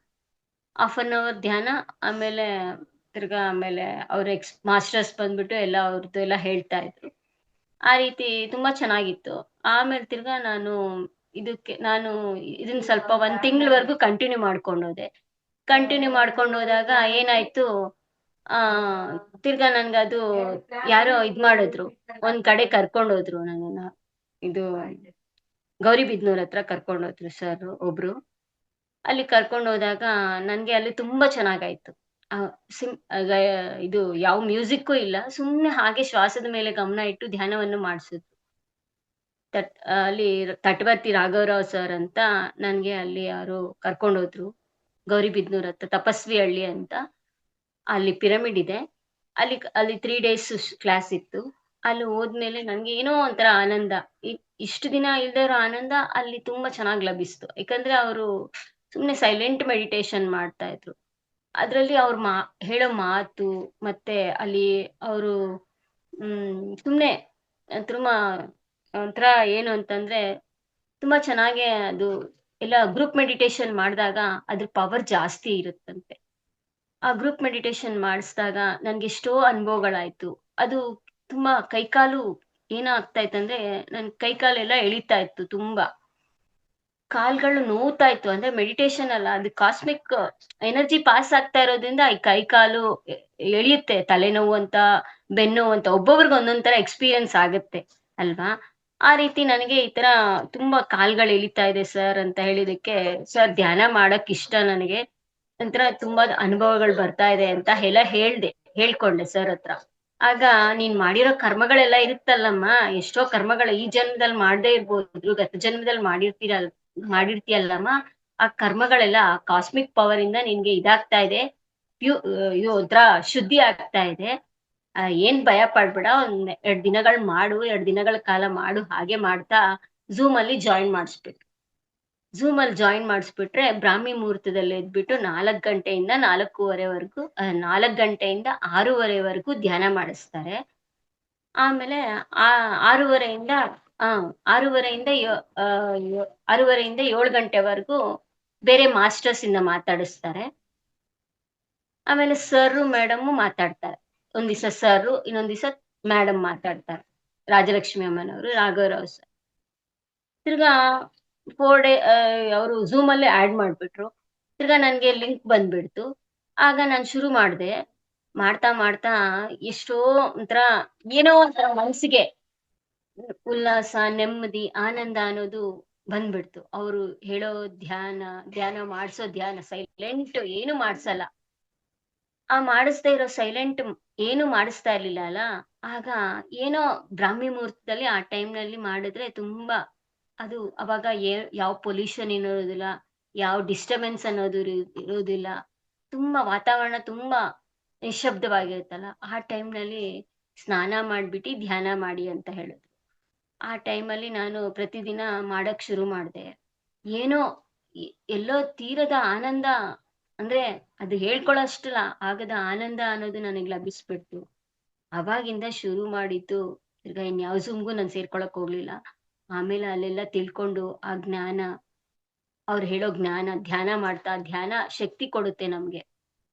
ಹಾಫ್ ಅನ್ ಅವರ್ ಧ್ಯಾನ. ಆಮೇಲೆ ಆಮೇಲೆ ಅವ್ರ ಮಾಸ್ಟರ್ಸ್ ಬಂದ್ಬಿಟ್ಟು ಎಲ್ಲ ಅವ್ರದ್ದು ಎಲ್ಲ ಹೇಳ್ತಾ ಇದ್ರು. ಆ ರೀತಿ ತುಂಬಾ ಚೆನ್ನಾಗಿತ್ತು. ಆಮೇಲೆ ತಿರ್ಗಾ ನಾನು ಇದನ್ನ ಸ್ವಲ್ಪ 1 ತಿಂಗಳವರೆಗೂ ಕಂಟಿನ್ಯೂ ಮಾಡ್ಕೊಂಡು ಹೋದೆ. ಕಂಟಿನ್ಯೂ ಮಾಡ್ಕೊಂಡು ಹೋದಾಗ ಏನಾಯ್ತು, ಆ ತಿರ್ಗಾ ನನ್ಗದು ಯಾರೋ ಮಾಡಿದ್ರು. ಒಂದ್ ಕಡೆ ಕರ್ಕೊಂಡೋದ್ರು ನನ್ನನ್ನ. ಇದು ಗೌರಿಬಿದನೂರ್ ಹತ್ರ ಕರ್ಕೊಂಡೋದ್ರು ಸರ್ ಒಬ್ರು. ಅಲ್ಲಿ ಕರ್ಕೊಂಡೋದಾಗ ನನ್ಗೆ ಅಲ್ಲಿ ತುಂಬಾ ಚೆನ್ನಾಗಾಯ್ತು. ಆ ಸಿಂ ಗ ಇದು ಯಾವ ಮ್ಯೂಸಿಕ್ಕೂ ಇಲ್ಲ. ಸುಮ್ನೆ ಹಾಗೆ ಶ್ವಾಸದ ಮೇಲೆ ಗಮನ ಇಟ್ಟು ಧ್ಯಾನವನ್ನು ಮಾಡ್ಸಿದ್ರು. ಅಲ್ಲಿ ತಟವರ್ತಿ ರಾಘವರಾವ್ ಸರ್ ಅಂತ ನನ್ಗೆ ಅಲ್ಲಿ ಯಾರೋ ಕರ್ಕೊಂಡೋದ್ರು. ಗೌರಿಬಿದನೂರ್ ಹತ್ರ ತಪಸ್ವಿ ಹಳ್ಳಿ ಅಂತ. ಅಲ್ಲಿ ಪಿರಮಿಡ್ ಇದೆ. ಅಲ್ಲಿ 3 ಡೇಸ್ ಕ್ಲಾಸ್ ಇತ್ತು. ಅಲ್ಲಿ ಹೋದ್ಮೇಲೆ ನನ್ಗೆ ಏನೋ ಒಂಥರ ಆನಂದ. ಇ ಇಷ್ಟು ದಿನ ಇಲ್ದೇ ಇರೋ ಆನಂದ ಅಲ್ಲಿ ತುಂಬಾ ಚೆನ್ನಾಗ್ ಲಭಿಸ್ತು. ಯಾಕಂದ್ರೆ ಅವರು ಸುಮ್ನೆ ಸೈಲೆಂಟ್ ಮೆಡಿಟೇಷನ್ ಮಾಡ್ತಾ ಇದ್ರು. ಅದ್ರಲ್ಲಿ ಅವ್ರು ಹೇಳೋ ಮಾತು ಮತ್ತೆ ಅಲ್ಲಿ ಅವರು ಸುಮ್ನೆ ತುಂಬಾ ಒಂಥರ ಏನು ಅಂತಂದ್ರೆ, ತುಂಬಾ ಚೆನ್ನಾಗೆ ಅದು ಎಲ್ಲ ಗ್ರೂಪ್ ಮೆಡಿಟೇಷನ್ ಮಾಡ್ದಾಗ ಅದ್ರ ಪವರ್ ಜಾಸ್ತಿ ಇರುತ್ತಂತೆ. ಆ ಗ್ರೂಪ್ ಮೆಡಿಟೇಷನ್ ಮಾಡಿಸಿದಾಗ ನನ್ಗೆಷ್ಟೋ ಅನುಭವಗಳಾಯ್ತು. ಅದು ತುಂಬಾ ಕೈಕಾಲು ಏನಾಗ್ತಾ ಇತ್ತಂದ್ರೆ, ನನ್ ಕೈಕಾಲೆಲ್ಲ ಎಳೀತಾ ಇತ್ತು ತುಂಬಾ. ಕಾಲ್ಗಳು ನೋವ್ತಾ ಇತ್ತು. ಅಂದ್ರೆ ಮೆಡಿಟೇಷನ್ ಅಲ್ಲ, ಅದು ಕಾಸ್ಮಿಕ್ ಎನರ್ಜಿ ಪಾಸ್ ಆಗ್ತಾ ಇರೋದ್ರಿಂದ ಈ ಕೈ ಕಾಲು ಎಳಿಯುತ್ತೆ. ತಲೆನೋವು ಅಂತ, ಬೆನ್ನೋವು ಅಂತ ಒಬ್ಬೊಬ್ರಿಗೆ ಒಂದೊಂದ್ ತರ ಎಕ್ಸ್‌ಪೀರಿಯನ್ಸ್ ಆಗುತ್ತೆ ಅಲ್ವಾ? ಆ ರೀತಿ ನನಗೆ ಈ ತರ ತುಂಬಾ ಕಾಲ್ಗಳು ಎಳೀತಾ ಇದೆ ಸರ್ ಅಂತ ಹೇಳಿದಕ್ಕೆ, "ಸರ್ ಧ್ಯಾನ ಮಾಡಕ್ ಇಷ್ಟ ನನಗೆ. ಒಂಥರ ತುಂಬಾ ಅನುಭವಗಳು ಬರ್ತಾ ಇದೆ" ಅಂತ ಹೇಳ್ಕೊಂಡೆ ಸರ್ ಹತ್ರ. ಆಗ "ನೀನ್ ಮಾಡಿರೋ ಕರ್ಮಗಳೆಲ್ಲ ಇರುತ್ತಲ್ಲಮ್ಮ, ಎಷ್ಟೋ ಕರ್ಮಗಳು ಈ ಜನ್ಮದಲ್ಲಿ ಮಾಡದೇ ಇರ್ಬೋದು, ಗತ ಜನ್ಮದಲ್ಲಿ ಮಾಡಿರ್ತೀಯಲ್ಲಮ್ಮ, ಆ ಕರ್ಮಗಳೆಲ್ಲ ಕಾಸ್ಮಿಕ್ ಪವರ್ ಇಂದ ನಿನ್ಗೆ ಇದಾಗ್ತಾ ಇದೆ. ಒಂಥರ ಶುದ್ಧಿ ಆಗ್ತಾ ಇದೆ. ಏನ್ ಭಯ ಪಡ್ಬೇಡ. ಒಂದ್ 2 ದಿನಗಳು ಮಾಡು. 2 ದಿನಗಳ ಕಾಲ ಮಾಡು." ಹಾಗೆ ಮಾಡ್ತಾ ಝೂಮಲ್ಲಿ ಜಾಯಿನ್ ಮಾಡಿಸ್ಬಿಟ್ರು. ಝೂಮಲ್ಲಿ ಜಾಯಿನ್ ಮಾಡಿಸ್ಬಿಟ್ರೆ ಬ್ರಾಹ್ಮಿ ಮುಹೂರ್ತದಲ್ಲಿ ಎದ್ಬಿಟ್ಟು 4 ಗಂಟೆಯಿಂದ 4:30 ವರೆಗೂ 4 ಗಂಟೆಯಿಂದ 6:30 ಧ್ಯಾನ ಮಾಡಿಸ್ತಾರೆ. ಆಮೇಲೆ ಆ 6:30ಯಿಂದ ಆ 6:30ಯಿಂದ ಯೊ ಆ ಯೊ 6:30ಯಿಂದ 7 ಗಂಟೆವರೆಗೂ ಬೇರೆ ಮಾಸ್ಟರ್ಸ್ ಇಂದ ಮಾತಾಡಿಸ್ತಾರೆ. ಆಮೇಲೆ ಸರ್ರು, ಮೇಡಮ್ಮು ಮಾತಾಡ್ತಾರೆ. ಒಂದ್ ದಿವಸ ಸರ್ರು, ಇನ್ನೊಂದ್ ದಿವಸ ಮೇಡಮ್ ಮಾತಾಡ್ತಾರೆ. ರಾಜಲಕ್ಷ್ಮಿ ಅಮ್ಮನವರು, ರಾಘವರಾವ್ ಸರ್. ತಿರ್ಗಾ 4 ಡೇ ಅವರು ಝೂಮಲ್ಲೇ ಆಡ್ ಮಾಡ್ಬಿಟ್ರು. ತಿರ್ಗಾ ನನ್ಗೆ ಲಿಂಕ್ ಬಂದ್ಬಿಡ್ತು. ಆಗ ನಾನ್ ಶುರು ಮಾಡ್ದೆ. ಮಾಡ್ತಾ ಮಾಡ್ತಾ ಎಷ್ಟೋ ಒಂಥರ ಏನೋ ಒಂಥರ ಮನಸ್ಸಿಗೆ ಉಲ್ಲಾಸ, ನೆಮ್ಮದಿ, ಆನಂದ ಅನ್ನೋದು ಬಂದ್ಬಿಡ್ತು. ಅವ್ರು ಹೇಳೋ ಧ್ಯಾನ, ಧ್ಯಾನ ಮಾಡ್ಸೋ ಧ್ಯಾನ ಸೈಲೆಂಟ್ ಏನು ಮಾಡ್ಸಲ್ಲ. ಆ ಮಾಡಿಸ್ದೇ ಇರೋ ಸೈಲೆಂಟ್ ಏನು ಮಾಡಿಸ್ತಾ ಇರ್ಲಿಲ್ಲ ಅಲ್ಲ. ಆಗ ಏನೋ ಬ್ರಾಹ್ಮಿ ಮುಹೂರ್ತದಲ್ಲಿ ಆ ಟೈಮ್‌ನಲ್ಲಿ ಮಾಡಿದ್ರೆ ತುಂಬಾ ಅದು ಅವಾಗ ಯಾವ ಪೊಲ್ಯೂಷನ್ ಇರೋದಿಲ್ಲ, ಯಾವ ಡಿಸ್ಟರ್ಬೆನ್ಸ್ ಅನ್ನೋದು ಇರೋದಿಲ್ಲ. ತುಂಬಾ ವಾತಾವರಣ ತುಂಬಾ ನಿಶ್ಶಬ್ದವಾಗಿರುತ್ತಲ್ಲ. ಆ ಟೈಮ್‌ನಲ್ಲಿ ಸ್ನಾನ ಮಾಡ್ಬಿಟ್ಟು ಧ್ಯಾನ ಮಾಡಿ ಅಂತ ಹೇಳಿದ್ರು. ಆ ಟೈಮಲ್ಲಿ ನಾನು ಪ್ರತಿದಿನ ಮಾಡಕ್ ಶುರು ಮಾಡ್ದೆ. ಏನೋ ಎ ಎಲ್ಲೋ ತೀರದ ಆನಂದ ಅಂದ್ರೆ ಅದು ಹೇಳ್ಕೊಳ್ಳೋಷ್ಟಲ್ಲ ಆಗದ ಆನಂದ ಅನ್ನೋದು ನನಗ್ ಲಭಿಸ್ಬಿಡ್ತು. ಅವಾಗಿಂದ ಶುರು ಮಾಡಿದ್ದು ತಿರ್ಗಾ ಇನ್ಯಾವ ಝೂಮ್‌ಗೂ ನಾನ್ ಸೇರ್ಕೊಳಕ್ ಹೋಗ್ಲಿಲ್ಲ. ಆಮೇಲೆ ಅಲ್ಲೆಲ್ಲ ತಿಳ್ಕೊಂಡು ಆ ಜ್ಞಾನ, ಅವ್ರು ಹೇಳೋ ಜ್ಞಾನ, ಧ್ಯಾನ ಮಾಡ್ತಾ ಧ್ಯಾನ ಶಕ್ತಿ ಕೊಡುತ್ತೆ ನಮ್ಗೆ.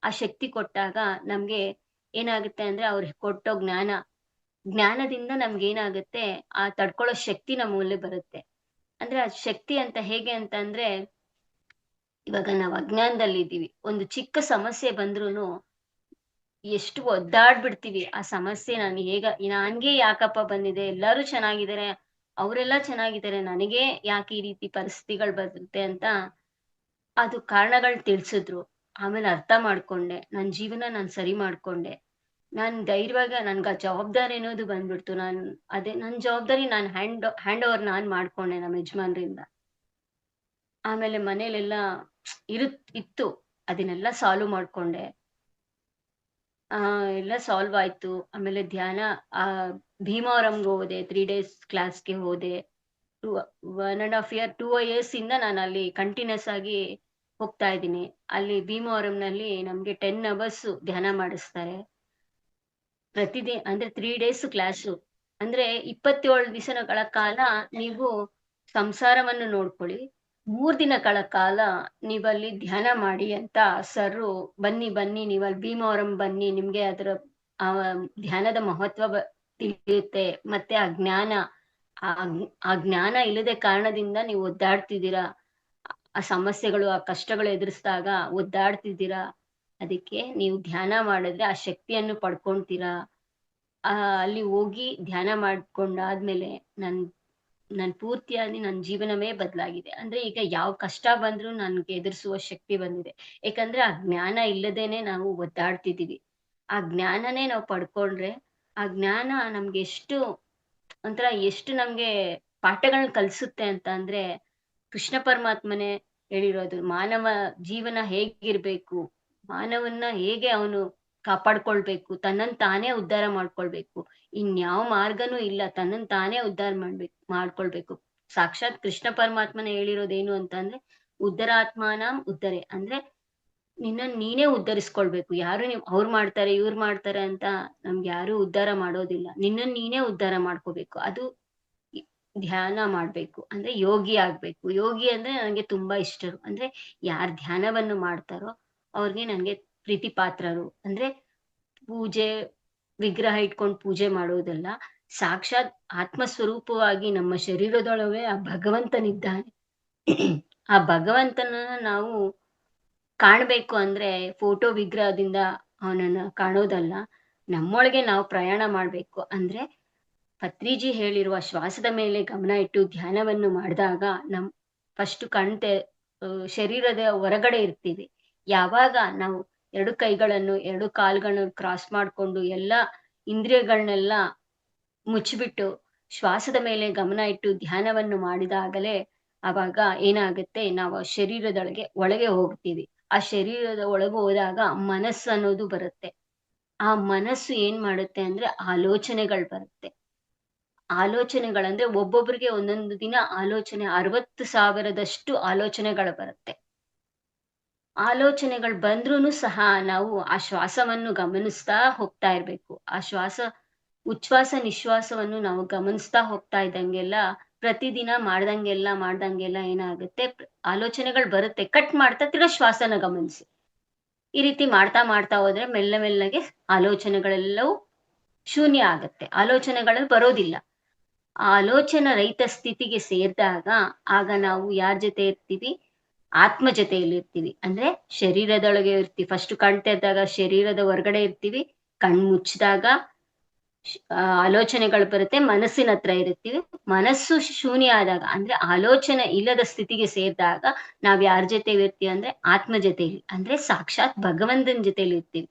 ಆ ಶಕ್ತಿ ಕೊಟ್ಟಾಗ ನಮ್ಗೆ ಏನಾಗುತ್ತೆ ಅಂದ್ರೆ ಅವ್ರು ಕೊಟ್ಟೋ ಜ್ಞಾನದಿಂದ ನಮ್ಗೇನಾಗುತ್ತೆ ಆ ತಡ್ಕೊಳ್ಳೋ ಶಕ್ತಿ ನಮ್ಮಲ್ಲಿ ಬರುತ್ತೆ. ಅಂದ್ರೆ ಆ ಶಕ್ತಿ ಅಂತ ಹೇಗೆ ಅಂತ ಅಂದ್ರೆ ಇವಾಗ ನಾವು ಅಜ್ಞಾನದಲ್ಲಿದ್ದೀವಿ. ಒಂದು ಚಿಕ್ಕ ಸಮಸ್ಯೆ ಬಂದ್ರೂನು ಎಷ್ಟು ಒದ್ದಾಡ್ಬಿಡ್ತೀವಿ. ಆ ಸಮಸ್ಯೆ ನನ್ಗೆ ಯಾಕಪ್ಪ ಬಂದಿದೆ? ಎಲ್ಲರೂ ಚೆನ್ನಾಗಿದ್ದಾರೆ. ಅವರೆಲ್ಲ ಚೆನ್ನಾಗಿದ್ದಾರೆ. ನನಗೇ ಯಾಕೆ ಈ ರೀತಿ ಪರಿಸ್ಥಿತಿಗಳು ಬರುತ್ತೆ ಅಂತ ಅದು ಕಾರಣಗಳು ತಿಳಿಸಿದ್ರು. ಆಮೇಲೆ ಅರ್ಥ ಮಾಡ್ಕೊಂಡೆ. ನನ್ ಜೀವನ ನಾನ್ ಸರಿ ಮಾಡ್ಕೊಂಡೆ. ನಾನ್ ಧೈರ್ಯವಾಗ ನನ್ಗ ಆ ಜವಾಬ್ದಾರಿ ಅನ್ನೋದು ಬಂದ್ಬಿಡ್ತು. ಅದೇ ನನ್ ಜವಾಬ್ದಾರಿ ನಾನ್ ಹ್ಯಾಂಡ್ ಓವರ್ ನಾನ್ ಮಾಡ್ಕೊಂಡೆ ನಮ್ಮ ಯಜಮಾನ್ರಿಂದ. ಆಮೇಲೆ ಮನೇಲೆಲ್ಲ ಇತ್ತು. ಅದನ್ನೆಲ್ಲ ಸಾಲ್ವ್ ಮಾಡ್ಕೊಂಡೆ. ಎಲ್ಲ ಸಾಲ್ವ್ ಆಯ್ತು. ಆಮೇಲೆ ಧ್ಯಾನ ಆಹ್, ಭೀಮಾವರಂಗೆ ಹೋದೆ. 3 ಡೇಸ್ ಕ್ಲಾಸ್‌ಗೆ ಹೋದೆ. 2 1 ½ ಇಯರ್, 2 ಇಯರ್ಸ್ ಇಂದ ನಾನಲ್ಲಿ ಕಂಟಿನ್ಯೂಯಸ್ ಆಗಿ ಹೋಗ್ತಾ ಇದ್ದೀನಿ. ಅಲ್ಲಿ ಭೀಮವರಂನಲ್ಲಿ ನಮ್ಗೆ 10 ಅವರ್ಸ್ ಧ್ಯಾನ ಮಾಡಿಸ್ತಾರೆ. ಅಂದ್ರೆ 3 ಡೇಸ್ ಕ್ಲಾಸು. ಅಂದ್ರೆ 27 ದಿವಸಗಳ ಕಾಲ ನೀವು ಸಂಸಾರವನ್ನು ನೋಡ್ಕೊಳ್ಳಿ. 3 ದಿನಗಳ ಕಾಲ ನೀವಲ್ಲಿ ಧ್ಯಾನ ಮಾಡಿ ಅಂತ ಸರ್ರು ಬನ್ನಿ, ಬನ್ನಿ ನೀವಲ್ಲಿ ಭೀಮವರಂ ಬನ್ನಿ. ನಿಮ್ಗೆ ಅದರ ಆ ಧ್ಯಾನದ ಮಹತ್ವ ತಿಳಿಯುತ್ತೆ. ಮತ್ತೆ ಆ ಜ್ಞಾನ ಇಲ್ಲದೆ ಕಾರಣದಿಂದ ನೀವು ಒದ್ದಾಡ್ತಿದ್ದೀರಾ. ಆ ಸಮಸ್ಯೆಗಳು, ಆ ಕಷ್ಟಗಳು ಎದುರಿಸಿದಾಗ ಒದ್ದಾಡ್ತಿದ್ದೀರಾ. ಅದಕ್ಕೆ ನೀವು ಧ್ಯಾನ ಮಾಡಿದ್ರೆ ಆ ಶಕ್ತಿಯನ್ನು ಪಡ್ಕೊಂತೀರಾ. ಅಲ್ಲಿ ಹೋಗಿ ಧ್ಯಾನ ಮಾಡ್ಕೊಂಡಾದ್ಮೇಲೆ ನನ್ ನನ್ ಪೂರ್ತಿಯಾಗಿ ನನ್ ಜೀವನವೇ ಬದಲಾಗಿದೆ. ಅಂದ್ರೆ ಈಗ ಯಾವ ಕಷ್ಟ ಬಂದ್ರು ನನ್ಗೆ ಎದುರಿಸುವ ಶಕ್ತಿ ಬಂದಿದೆ. ಏಕಂದ್ರೆ ಆ ಜ್ಞಾನ ಇಲ್ಲದೇನೆ ನಾವು ಒದ್ದಾಡ್ತಿದೀವಿ. ಆ ಜ್ಞಾನನೇ ನಾವು ಪಡ್ಕೊಂಡ್ರೆ, ಆ ಜ್ಞಾನ ನಮ್ಗೆ ಎಷ್ಟು ನಮ್ಗೆ ಪಾಠಗಳನ್ನ ಕಲ್ಸುತ್ತೆ ಅಂತ ಅಂದ್ರೆ, ಕೃಷ್ಣ ಪರಮಾತ್ಮನೇ ಹೇಳಿರೋದು. ಮಾನವ ಜೀವನ ಹೇಗಿರ್ಬೇಕು? ಮಾನವನ್ನ ಹೇಗೆ ಅವನು ಕಾಪಾಡ್ಕೊಳ್ಬೇಕು? ತನ್ನನ್ ತಾನೇ ಉದ್ಧಾರ ಮಾಡ್ಕೊಳ್ಬೇಕು. ಇನ್ಯಾವ ಮಾರ್ಗನೂ ಇಲ್ಲ. ತನ್ನನ್ ತಾನೇ ಉದ್ಧಾರ ಮಾಡ್ಕೊಳ್ಬೇಕು. ಸಾಕ್ಷಾತ್ ಕೃಷ್ಣ ಪರಮಾತ್ಮನೇ ಹೇಳಿರೋದೇನು ಅಂತಂದ್ರೆ, "ಉದ್ಧರಾತ್ಮಾನಂ ಉದ್ಧರೆ" ಅಂದ್ರೆ ನಿನ್ನನ್ ನೀನೇ ಉದ್ಧರಿಸ್ಕೊಳ್ಬೇಕು. ಯಾರು ಅವ್ರು ಮಾಡ್ತಾರೆ, ಇವ್ರು ಮಾಡ್ತಾರೆ ಅಂತ ನಮ್ಗೆ ಯಾರು ಉದ್ಧಾರ ಮಾಡೋದಿಲ್ಲ. ನಿನ್ನನ್ ನೀನೇ ಉದ್ಧಾರ ಮಾಡ್ಕೋಬೇಕು. ಅದು ಇ ಧ್ಯಾನ ಮಾಡ್ಬೇಕು. ಅಂದ್ರೆ ಯೋಗಿ ಆಗ್ಬೇಕು. ಯೋಗಿ ಅಂದ್ರೆ ನನಗೆ ತುಂಬಾ ಇಷ್ಟರು. ಅಂದ್ರೆ ಯಾರ್ ಧ್ಯಾನವನ್ನು ಮಾಡ್ತಾರೋ ಅವ್ರಿಗೆ ನಂಗೆ ಪ್ರೀತಿ ಪಾತ್ರರು. ಅಂದ್ರೆ ಪೂಜೆ, ವಿಗ್ರಹ ಇಟ್ಕೊಂಡು ಪೂಜೆ ಮಾಡೋದಲ್ಲ. ಸಾಕ್ಷಾತ್ ಆತ್ಮ ಸ್ವರೂಪವಾಗಿ ನಮ್ಮ ಶರೀರದೊಳಗೆ ಆ ಭಗವಂತನಿದ್ದಾನೆ. ಆ ಭಗವಂತನನ್ನ ನಾವು ಕಾಣ್ಬೇಕು ಅಂದ್ರೆ ಫೋಟೋ ವಿಗ್ರಹದಿಂದ ಅವನನ್ನ ಕಾಣೋದಲ್ಲ. ನಮ್ಮೊಳಗೆ ನಾವು ಪ್ರಯಾಣ ಮಾಡ್ಬೇಕು. ಅಂದ್ರೆ ಪತ್ರಿಜಿ ಹೇಳಿರುವ ಶ್ವಾಸದ ಮೇಲೆ ಗಮನ ಇಟ್ಟು ಧ್ಯಾನವನ್ನು ಮಾಡಿದಾಗ ಫಸ್ಟ್ ಶರೀರದ ಹೊರಗಡೆ ಇರ್ತೀವಿ. ಯಾವಾಗ ನಾವು 2 ಕೈಗಳನ್ನು, 2 ಕಾಲ್ಗಳನ್ನು ಕ್ರಾಸ್ ಮಾಡ್ಕೊಂಡು ಎಲ್ಲಾ ಇಂದ್ರಿಯಗಳನ್ನೆಲ್ಲ ಮುಚ್ಚಿಬಿಟ್ಟು ಶ್ವಾಸದ ಮೇಲೆ ಗಮನ ಇಟ್ಟು ಧ್ಯಾನವನ್ನು ಮಾಡಿದಾಗಲೇ ಆವಾಗ ಏನಾಗುತ್ತೆ ನಾವು ಆ ಒಳಗೆ ಹೋಗ್ತೀವಿ. ಆ ಶರೀರದ ಒಳಗೆ ಹೋದಾಗ ಮನಸ್ಸನ್ನೋದು ಬರುತ್ತೆ. ಆ ಮನಸ್ಸು ಏನ್ ಮಾಡುತ್ತೆ ಅಂದ್ರೆ ಆಲೋಚನೆಗಳು ಬರುತ್ತೆ. ಆಲೋಚನೆಗಳಂದ್ರೆ ಒಬ್ಬೊಬ್ರಿಗೆ ಒಂದೊಂದು ದಿನ ಆಲೋಚನೆ 60,000ದಷ್ಟು ಆಲೋಚನೆಗಳು ಬರುತ್ತೆ. ಆಲೋಚನೆಗಳು ಬಂದ್ರೂನು ಸಹ ನಾವು ಆ ಶ್ವಾಸವನ್ನು ಗಮನಿಸ್ತಾ ಹೋಗ್ತಾ ಇರ್ಬೇಕು. ಆ ಉಚ್ಛ್ವಾಸ, ನಿಶ್ವಾಸವನ್ನು ನಾವು ಗಮನಿಸ್ತಾ ಹೋಗ್ತಾ ಇದ್ದಂಗೆಲ್ಲ ಪ್ರತಿದಿನ ಮಾಡ್ದಂಗೆಲ್ಲ ಏನಾಗುತ್ತೆ ಆಲೋಚನೆಗಳು ಬರುತ್ತೆ. ಕಟ್ ಮಾಡ್ತಾ ತಿರ್ಗಾ ಶ್ವಾಸನ ಗಮನಿಸಿ. ಈ ರೀತಿ ಮಾಡ್ತಾ ಮಾಡ್ತಾ ಹೋದ್ರೆ ಮೆಲ್ಲಗೆ ಆಲೋಚನೆಗಳೆಲ್ಲವೂ ಶೂನ್ಯ ಆಗತ್ತೆ. ಆಲೋಚನೆಗಳು ಬರೋದಿಲ್ಲ. ಆ ಆಲೋಚನಾ ರಹಿತ ಸ್ಥಿತಿಗೆ ಸೇರಿದಾಗ ಆಗ ನಾವು ಯಾರ್ ಜೊತೆ ಇರ್ತೀವಿ? ಆತ್ಮ ಜೊತೆಯಲ್ಲಿರ್ತೀವಿ. ಅಂದ್ರೆ ಶರೀರದೊಳಗೆ ಇರ್ತೀವಿ. ಫಸ್ಟ್ ಕಾಣ್ತಾ ಇದ್ದಾಗ ಶರೀರದ ಹೊರಗಡೆ ಇರ್ತೀವಿ. ಕಣ್ ಮುಚ್ಚಿದಾಗ ಆಲೋಚನೆಗಳು ಬರುತ್ತೆ, ಮನಸ್ಸಿನ ಹತ್ರ ಇರ್ತೀವಿ. ಮನಸ್ಸು ಶೂನ್ಯ ಆದಾಗ ಅಂದ್ರೆ ಆಲೋಚನೆ ಇಲ್ಲದ ಸ್ಥಿತಿಗೆ ಸೇರಿದಾಗ ನಾವ್ ಯಾರ ಜೊತೆ ಇರ್ತೀವಿ ಅಂದ್ರೆ ಆತ್ಮ ಜೊತೆಲಿ ಅಂದ್ರೆ ಸಾಕ್ಷಾತ್ ಭಗವಂತನ ಜೊತೆಲಿ ಇರ್ತೀವಿ.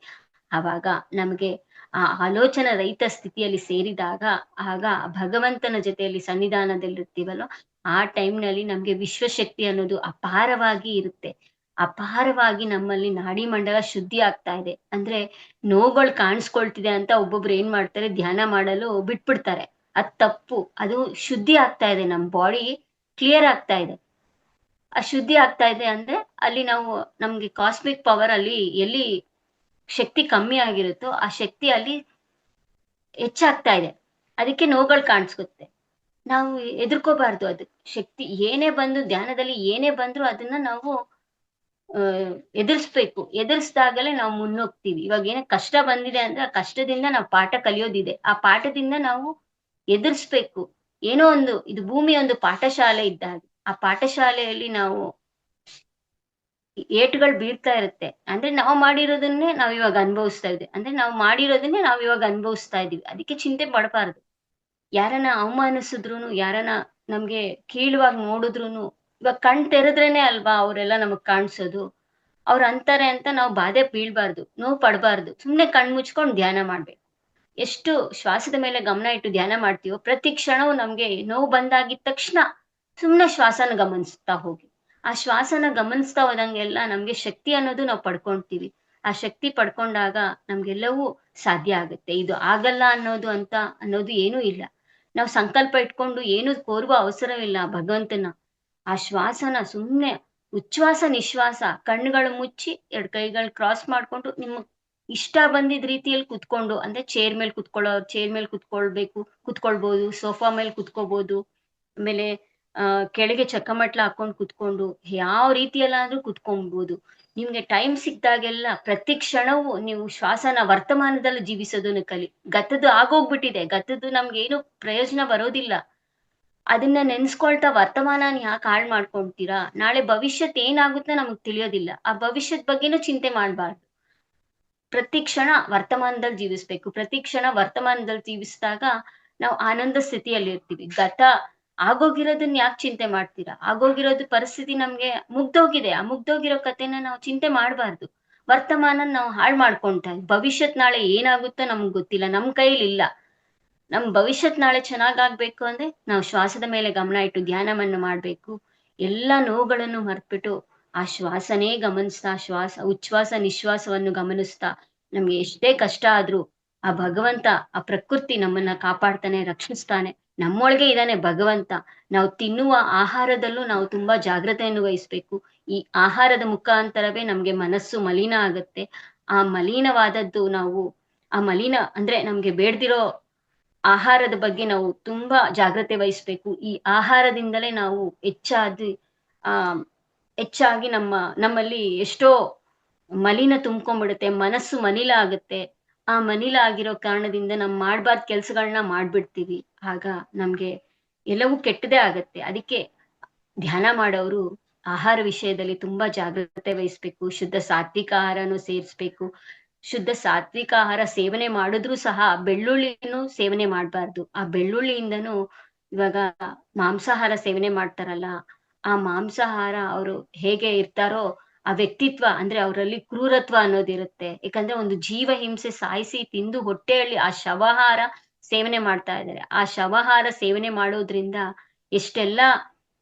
ಆವಾಗ ನಮ್ಗೆ ಆ ಆಲೋಚನಾ ರಹಿತ ಸ್ಥಿತಿಯಲ್ಲಿ ಸೇರಿದಾಗ ಆಗ ಭಗವಂತನ ಜೊತೆಯಲ್ಲಿ ಸನ್ನಿಧಾನದಲ್ಲಿರ್ತೀವಲ್ವ, ಆ ಟೈಮ್‌ನಲ್ಲಿ ನಮ್ಗೆ ವಿಶ್ವಶಕ್ತಿ ಅನ್ನೋದು ಅಪಾರವಾಗಿ ಇರುತ್ತೆ. ಅಪಾರವಾಗಿ ನಮ್ಮಲ್ಲಿ ನಾಡಿ ಮಂಡಲ ಶುದ್ಧಿ ಆಗ್ತಾ ಇದೆ. ಅಂದ್ರೆ ನೋವುಗಳು ಕಾಣಿಸ್ಕೊಳ್ತಿದೆ ಅಂತ ಒಬ್ಬೊಬ್ರು ಏನ್ ಮಾಡ್ತಾರೆ, ಧ್ಯಾನ ಮಾಡಲು ಬಿಟ್ಬಿಡ್ತಾರೆ. ಅದ್ ತಪ್ಪು. ಅದು ಶುದ್ಧಿ ಆಗ್ತಾ ಇದೆ. ನಮ್ ಬಾಡಿ ಕ್ಲಿಯರ್ ಆಗ್ತಾ ಇದೆ. ಆ ಶುದ್ಧಿ ಆಗ್ತಾ ಇದೆ ಅಂದ್ರೆ ಅಲ್ಲಿ ನಾವು ನಮ್ಗೆ ಕಾಸ್ಮಿಕ್ ಪವರ್ ಅಲ್ಲಿ ಎಲ್ಲಿ ಶಕ್ತಿ ಕಮ್ಮಿ ಆಗಿರುತ್ತೋ, ಆ ಶಕ್ತಿ ಅಲ್ಲಿ ಹೆಚ್ಚಾಗ್ತಾ ಇದೆ. ಅದಕ್ಕೆ ನೋವುಗಳು ಕಾಣಿಸ್ಕೊತ್ತೆ. ನಾವು ಹೆದರ್ಕೋಬಾರ್ದು ಅದು. ಶಕ್ತಿ ಏನೇ ಬಂದು ಧ್ಯಾನದಲ್ಲಿ ಏನೇ ಬಂದ್ರು ಅದನ್ನ ನಾವು ಎದುರಿಸ್ಬೇಕು. ಎದುರಿಸ್ದಾಗಲೇ ನಾವು ಮುನ್ನೋಗ್ತೀವಿ. ಇವಾಗ ಏನೇ ಕಷ್ಟ ಬಂದಿದೆ ಅಂದ್ರೆ ಆ ಕಷ್ಟದಿಂದ ನಾವು ಪಾಠ ಕಲಿಯೋದಿದೆ. ಆ ಪಾಠದಿಂದ ನಾವು ಎದುರಿಸ್ಬೇಕು. ಏನೋ ಒಂದು ಇದು ಭೂಮಿ ಒಂದು ಪಾಠಶಾಲೆ ಇದ್ದಾಗೆ. ಆ ಪಾಠಶಾಲೆಯಲ್ಲಿ ನಾವು ಏಟುಗಳು ಬೀಳ್ತಾ ಇರುತ್ತೆ. ಅಂದ್ರೆ ನಾವು ಮಾಡಿರೋದನ್ನೇ ನಾವಿವಾಗ ಅನುಭವಿಸ್ತಾ ಇದ್ದೀವಿ. ಅಂದ್ರೆ ನಾವು ಮಾಡಿರೋದನ್ನೇ ನಾವಿವಾಗ ಅನುಭವಿಸ್ತಾ ಇದೀವಿ. ಅದಕ್ಕೆ ಚಿಂತೆ ಪಡಬಾರ್ದು. ಯಾರನ್ನ ಅವಮಾನಿಸಿದ್ರುನು, ಯಾರನ್ನ ನಮ್ಗೆ ಕೀಳುವಾಗ್ ನೋಡಿದ್ರುನು, ಇವಾಗ ಕಣ್ ತೆರೆದ್ರೇನೆ ಅಲ್ವಾ ಅವ್ರೆಲ್ಲ ನಮಗ್ ಕಾಣ್ಸೋದು. ಅವ್ರ್ ಅಂತಾರೆ ಅಂತ ನಾವು ಬಾಧೆ ಬೀಳ್ಬಾರ್ದು, ನೋವು ಪಡ್ಬಾರ್ದು. ಸುಮ್ನೆ ಕಣ್ ಮುಚ್ಕೊಂಡ್ ಧ್ಯಾನ ಮಾಡ್ಬೇಕು. ಎಷ್ಟು ಶ್ವಾಸದ ಮೇಲೆ ಗಮನ ಇಟ್ಟು ಧ್ಯಾನ ಮಾಡ್ತೀವೋ, ಪ್ರತಿ ಕ್ಷಣವೂ ನಮ್ಗೆ ನೋವು ಬಂದಾಗಿದ್ ತಕ್ಷಣ ಸುಮ್ನೆ ಶ್ವಾಸನ ಗಮನಿಸ್ತಾ ಹೋಗಿ. ಆ ಶ್ವಾಸನ ಗಮನಿಸ್ತಾ ಹೋದಂಗೆಲ್ಲ ನಮ್ಗೆ ಶಕ್ತಿ ಅನ್ನೋದು ನಾವು ಪಡ್ಕೊಂತೀವಿ. ಆ ಶಕ್ತಿ ಪಡ್ಕೊಂಡಾಗ ನಮ್ಗೆಲ್ಲವೂ ಸಾಧ್ಯ ಆಗುತ್ತೆ. ಇದು ಆಗಲ್ಲ ಅನ್ನೋದು ಏನೂ ಇಲ್ಲ. ನಾವು ಸಂಕಲ್ಪ ಇಟ್ಕೊಂಡು ಏನು ಕೋರುವ ಅವಸರವಿಲ್ಲ ಭಗವಂತನ. ಆ ಶ್ವಾಸನ ಸುಮ್ನೆ ಉಚ್ಛ್ವಾಸ, ನಿಶ್ವಾಸ ಕಣ್ಣುಗಳು ಮುಚ್ಚಿ 2 ಕೈಗಳು ಕ್ರಾಸ್ ಮಾಡ್ಕೊಂಡು ನಿಮ್ಗ್ ಇಷ್ಟ ಬಂದಿದ್ ರೀತಿಯಲ್ಲಿ ಕುತ್ಕೊಂಡು ಅಂದ್ರೆ ಚೇರ್ ಮೇಲ್ ಕುತ್ಕೊಳ್ಳೋರು ಚೇರ್ ಮೇಲ್ ಕುತ್ಕೊಳ್ಬೇಕು, ಕುತ್ಕೊಳ್ಬೋದು. ಸೋಫಾ ಮೇಲ್ ಕುತ್ಕೋಬೋದು. ಆಮೇಲೆ ಕೆಳಗೆ ಚಕ್ಕಮಟ್ಲ ಹಾಕೊಂಡ್ ಕುತ್ಕೊಂಡು ಯಾವ ರೀತಿಯಲ್ಲಾದ್ರೂ ಕುತ್ಕೊಂಬೋದು. ನಿಮ್ಗೆ ಟೈಮ್ ಸಿಕ್ದಾಗೆಲ್ಲ ಪ್ರತಿ ಕ್ಷಣವೂ ನೀವು ಶ್ವಾಸನ ವರ್ತಮಾನದಲ್ಲಿ ಜೀವಿಸೋದನ್ನ ಕಲಿ. ಗತದ್ದು ಆಗೋಗ್ಬಿಟ್ಟಿದೆ. ಗತದ್ದು ನಮ್ಗೇನು ಪ್ರಯೋಜನ ಬರೋದಿಲ್ಲ. ಅದನ್ನ ನೆನ್ಸ್ಕೊಳ್ತಾ ವರ್ತಮಾನನ ಯಾಕ್ ಹಾಳ್ ಮಾಡ್ಕೊಂತೀರಾ? ನಾಳೆ ಭವಿಷ್ಯತ್ ಏನಾಗುತ್ತೋ ನಮಗ್ ತಿಳಿಯೋದಿಲ್ಲ. ಆ ಭವಿಷ್ಯದ್ ಬಗ್ಗೆನೂ ಚಿಂತೆ ಮಾಡ್ಬಾರ್ದು. ಪ್ರತಿ ಕ್ಷಣ ವರ್ತಮಾನದಲ್ಲಿ ಜೀವಿಸ್ಬೇಕು. ಪ್ರತಿ ಕ್ಷಣ ವರ್ತಮಾನದಲ್ಲಿ ಜೀವಿಸಿದಾಗ ನಾವು ಆನಂದ ಸ್ಥಿತಿಯಲ್ಲಿರ್ತೀವಿ. ಆಗೋಗಿರೋದನ್ನ ಯಾಕ್ ಚಿಂತೆ ಮಾಡ್ತೀರಾ? ಆಗೋಗಿರೋದು ಪರಿಸ್ಥಿತಿ ನಮ್ಗೆ ಮುಗ್ದೋಗಿದೆ. ಆ ಮುಗ್ದೋಗಿರೋ ಕಥೆನ ನಾವು ಚಿಂತೆ ಮಾಡ್ಬಾರ್ದು. ವರ್ತಮಾನನ ನಾವು ಹಾಳ್ ಮಾಡ್ಕೊಂತಾ ಭವಿಷ್ಯತ್ ನಾಳೆ ಏನಾಗುತ್ತೋ ನಮ್ಗ್ ಗೊತ್ತಿಲ್ಲ. ನಮ್ ಕೈಲಿಲ್ಲ. ನಮ್ ಭವಿಷ್ಯತ್ ನಾಳೆ ಚೆನ್ನಾಗಾಗ್ಬೇಕು ಅಂದ್ರೆ ನಾವು ಶ್ವಾಸದ ಮೇಲೆ ಗಮನ ಇಟ್ಟು ಧ್ಯಾನವನ್ನು ಮಾಡ್ಬೇಕು. ಎಲ್ಲಾ ನೋವುಗಳನ್ನು ಮರ್ತ್ಬಿಟ್ಟು ಆ ಶ್ವಾಸನೇ ಗಮನಿಸ್ತಾ ಉಚ್ಛ್ವಾಸ ನಿಶ್ವಾಸವನ್ನು ಗಮನಿಸ್ತಾ ನಮ್ಗೆ ಎಷ್ಟೇ ಕಷ್ಟ ಆದ್ರೂ ಆ ಭಗವಂತ, ಆ ಪ್ರಕೃತಿ ನಮ್ಮನ್ನ ಕಾಪಾಡ್ತಾನೆ, ರಕ್ಷಿಸ್ತಾನೆ. ನಮ್ಮೊಳಗೆ ಇದಾನೆ ಭಗವಂತ. ನಾವು ತಿನ್ನುವ ಆಹಾರದಲ್ಲೂ ನಾವು ತುಂಬಾ ಜಾಗ್ರತೆಯನ್ನು ವಹಿಸ್ಬೇಕು. ಈ ಆಹಾರದ ಮುಖಾಂತರವೇ ನಮ್ಗೆ ಮನಸ್ಸು ಮಲಿನ ಆಗತ್ತೆ. ಆ ಮಲಿನವಾದದ್ದು ನಾವು ಆ ಮಲಿನ ಅಂದ್ರೆ ನಮ್ಗೆ ಬೇಡ್ದಿರೋ ಆಹಾರದ ಬಗ್ಗೆ ನಾವು ತುಂಬಾ ಜಾಗ್ರತೆ ವಹಿಸ್ಬೇಕು. ಈ ಆಹಾರದಿಂದಲೇ ನಾವು ಆ ಹೆಚ್ಚಾಗಿ ನಮ್ಮಲ್ಲಿ ಎಷ್ಟೋ ಮಲಿನ ತುಂಬ್ಕೊಂಡ್ಬಿಡುತ್ತೆ. ಮನಸ್ಸು ಮಲಿನ ಆಗುತ್ತೆ. ಆ ಮಲಿನ ಆಗಿರೋ ಕಾರಣದಿಂದ ಮಾಡ್ಬಾರ್ದ್ ಕೆಲ್ಸಗಳನ್ನ ಮಾಡ್ಬಿಡ್ತೀವಿ. ಆಗ ನಮ್ಗೆ ಎಲ್ಲವೂ ಕೆಟ್ಟದೇ ಆಗತ್ತೆ. ಅದಕ್ಕೆ ಧ್ಯಾನ ಮಾಡೋರು ಆಹಾರ ವಿಷಯದಲ್ಲಿ ತುಂಬಾ ಜಾಗ್ರತೆ ವಹಿಸ್ಬೇಕು. ಶುದ್ಧ ಸಾತ್ವಿಕ ಆಹಾರನು ಸೇವಿಸ್ಬೇಕು. ಶುದ್ಧ ಸಾತ್ವಿಕ ಆಹಾರ ಸೇವನೆ ಮಾಡಿದ್ರೂ ಸಹ ಬೆಳ್ಳುಳ್ಳಿನೂ ಸೇವನೆ ಮಾಡ್ಬಾರ್ದು. ಆ ಬೆಳ್ಳುಳ್ಳಿಯಿಂದನೂ ಇವಾಗ ಮಾಂಸಾಹಾರ ಸೇವನೆ ಮಾಡ್ತಾರಲ್ಲ, ಆ ಮಾಂಸಾಹಾರ ಅವರು ಹೇಗೆ ಇರ್ತಾರೋ ಆ ವ್ಯಕ್ತಿತ್ವ ಅಂದ್ರೆ ಅವರಲ್ಲಿ ಕ್ರೂರತ್ವ ಅನ್ನೋದಿರುತ್ತೆ. ಯಾಕಂದ್ರೆ ಒಂದು ಜೀವ ಹಿಂಸೆ ಸಾಯಿಸಿ ತಿಂದು ಹೊಟ್ಟೆಯಲ್ಲಿ ಆ ಶವಾಹಾರ ಸೇವನೆ ಮಾಡ್ತಾ ಇದ್ದಾರೆ. ಆ ಶವಾಹಾರ ಸೇವನೆ ಮಾಡೋದ್ರಿಂದ ಎಷ್ಟೆಲ್ಲ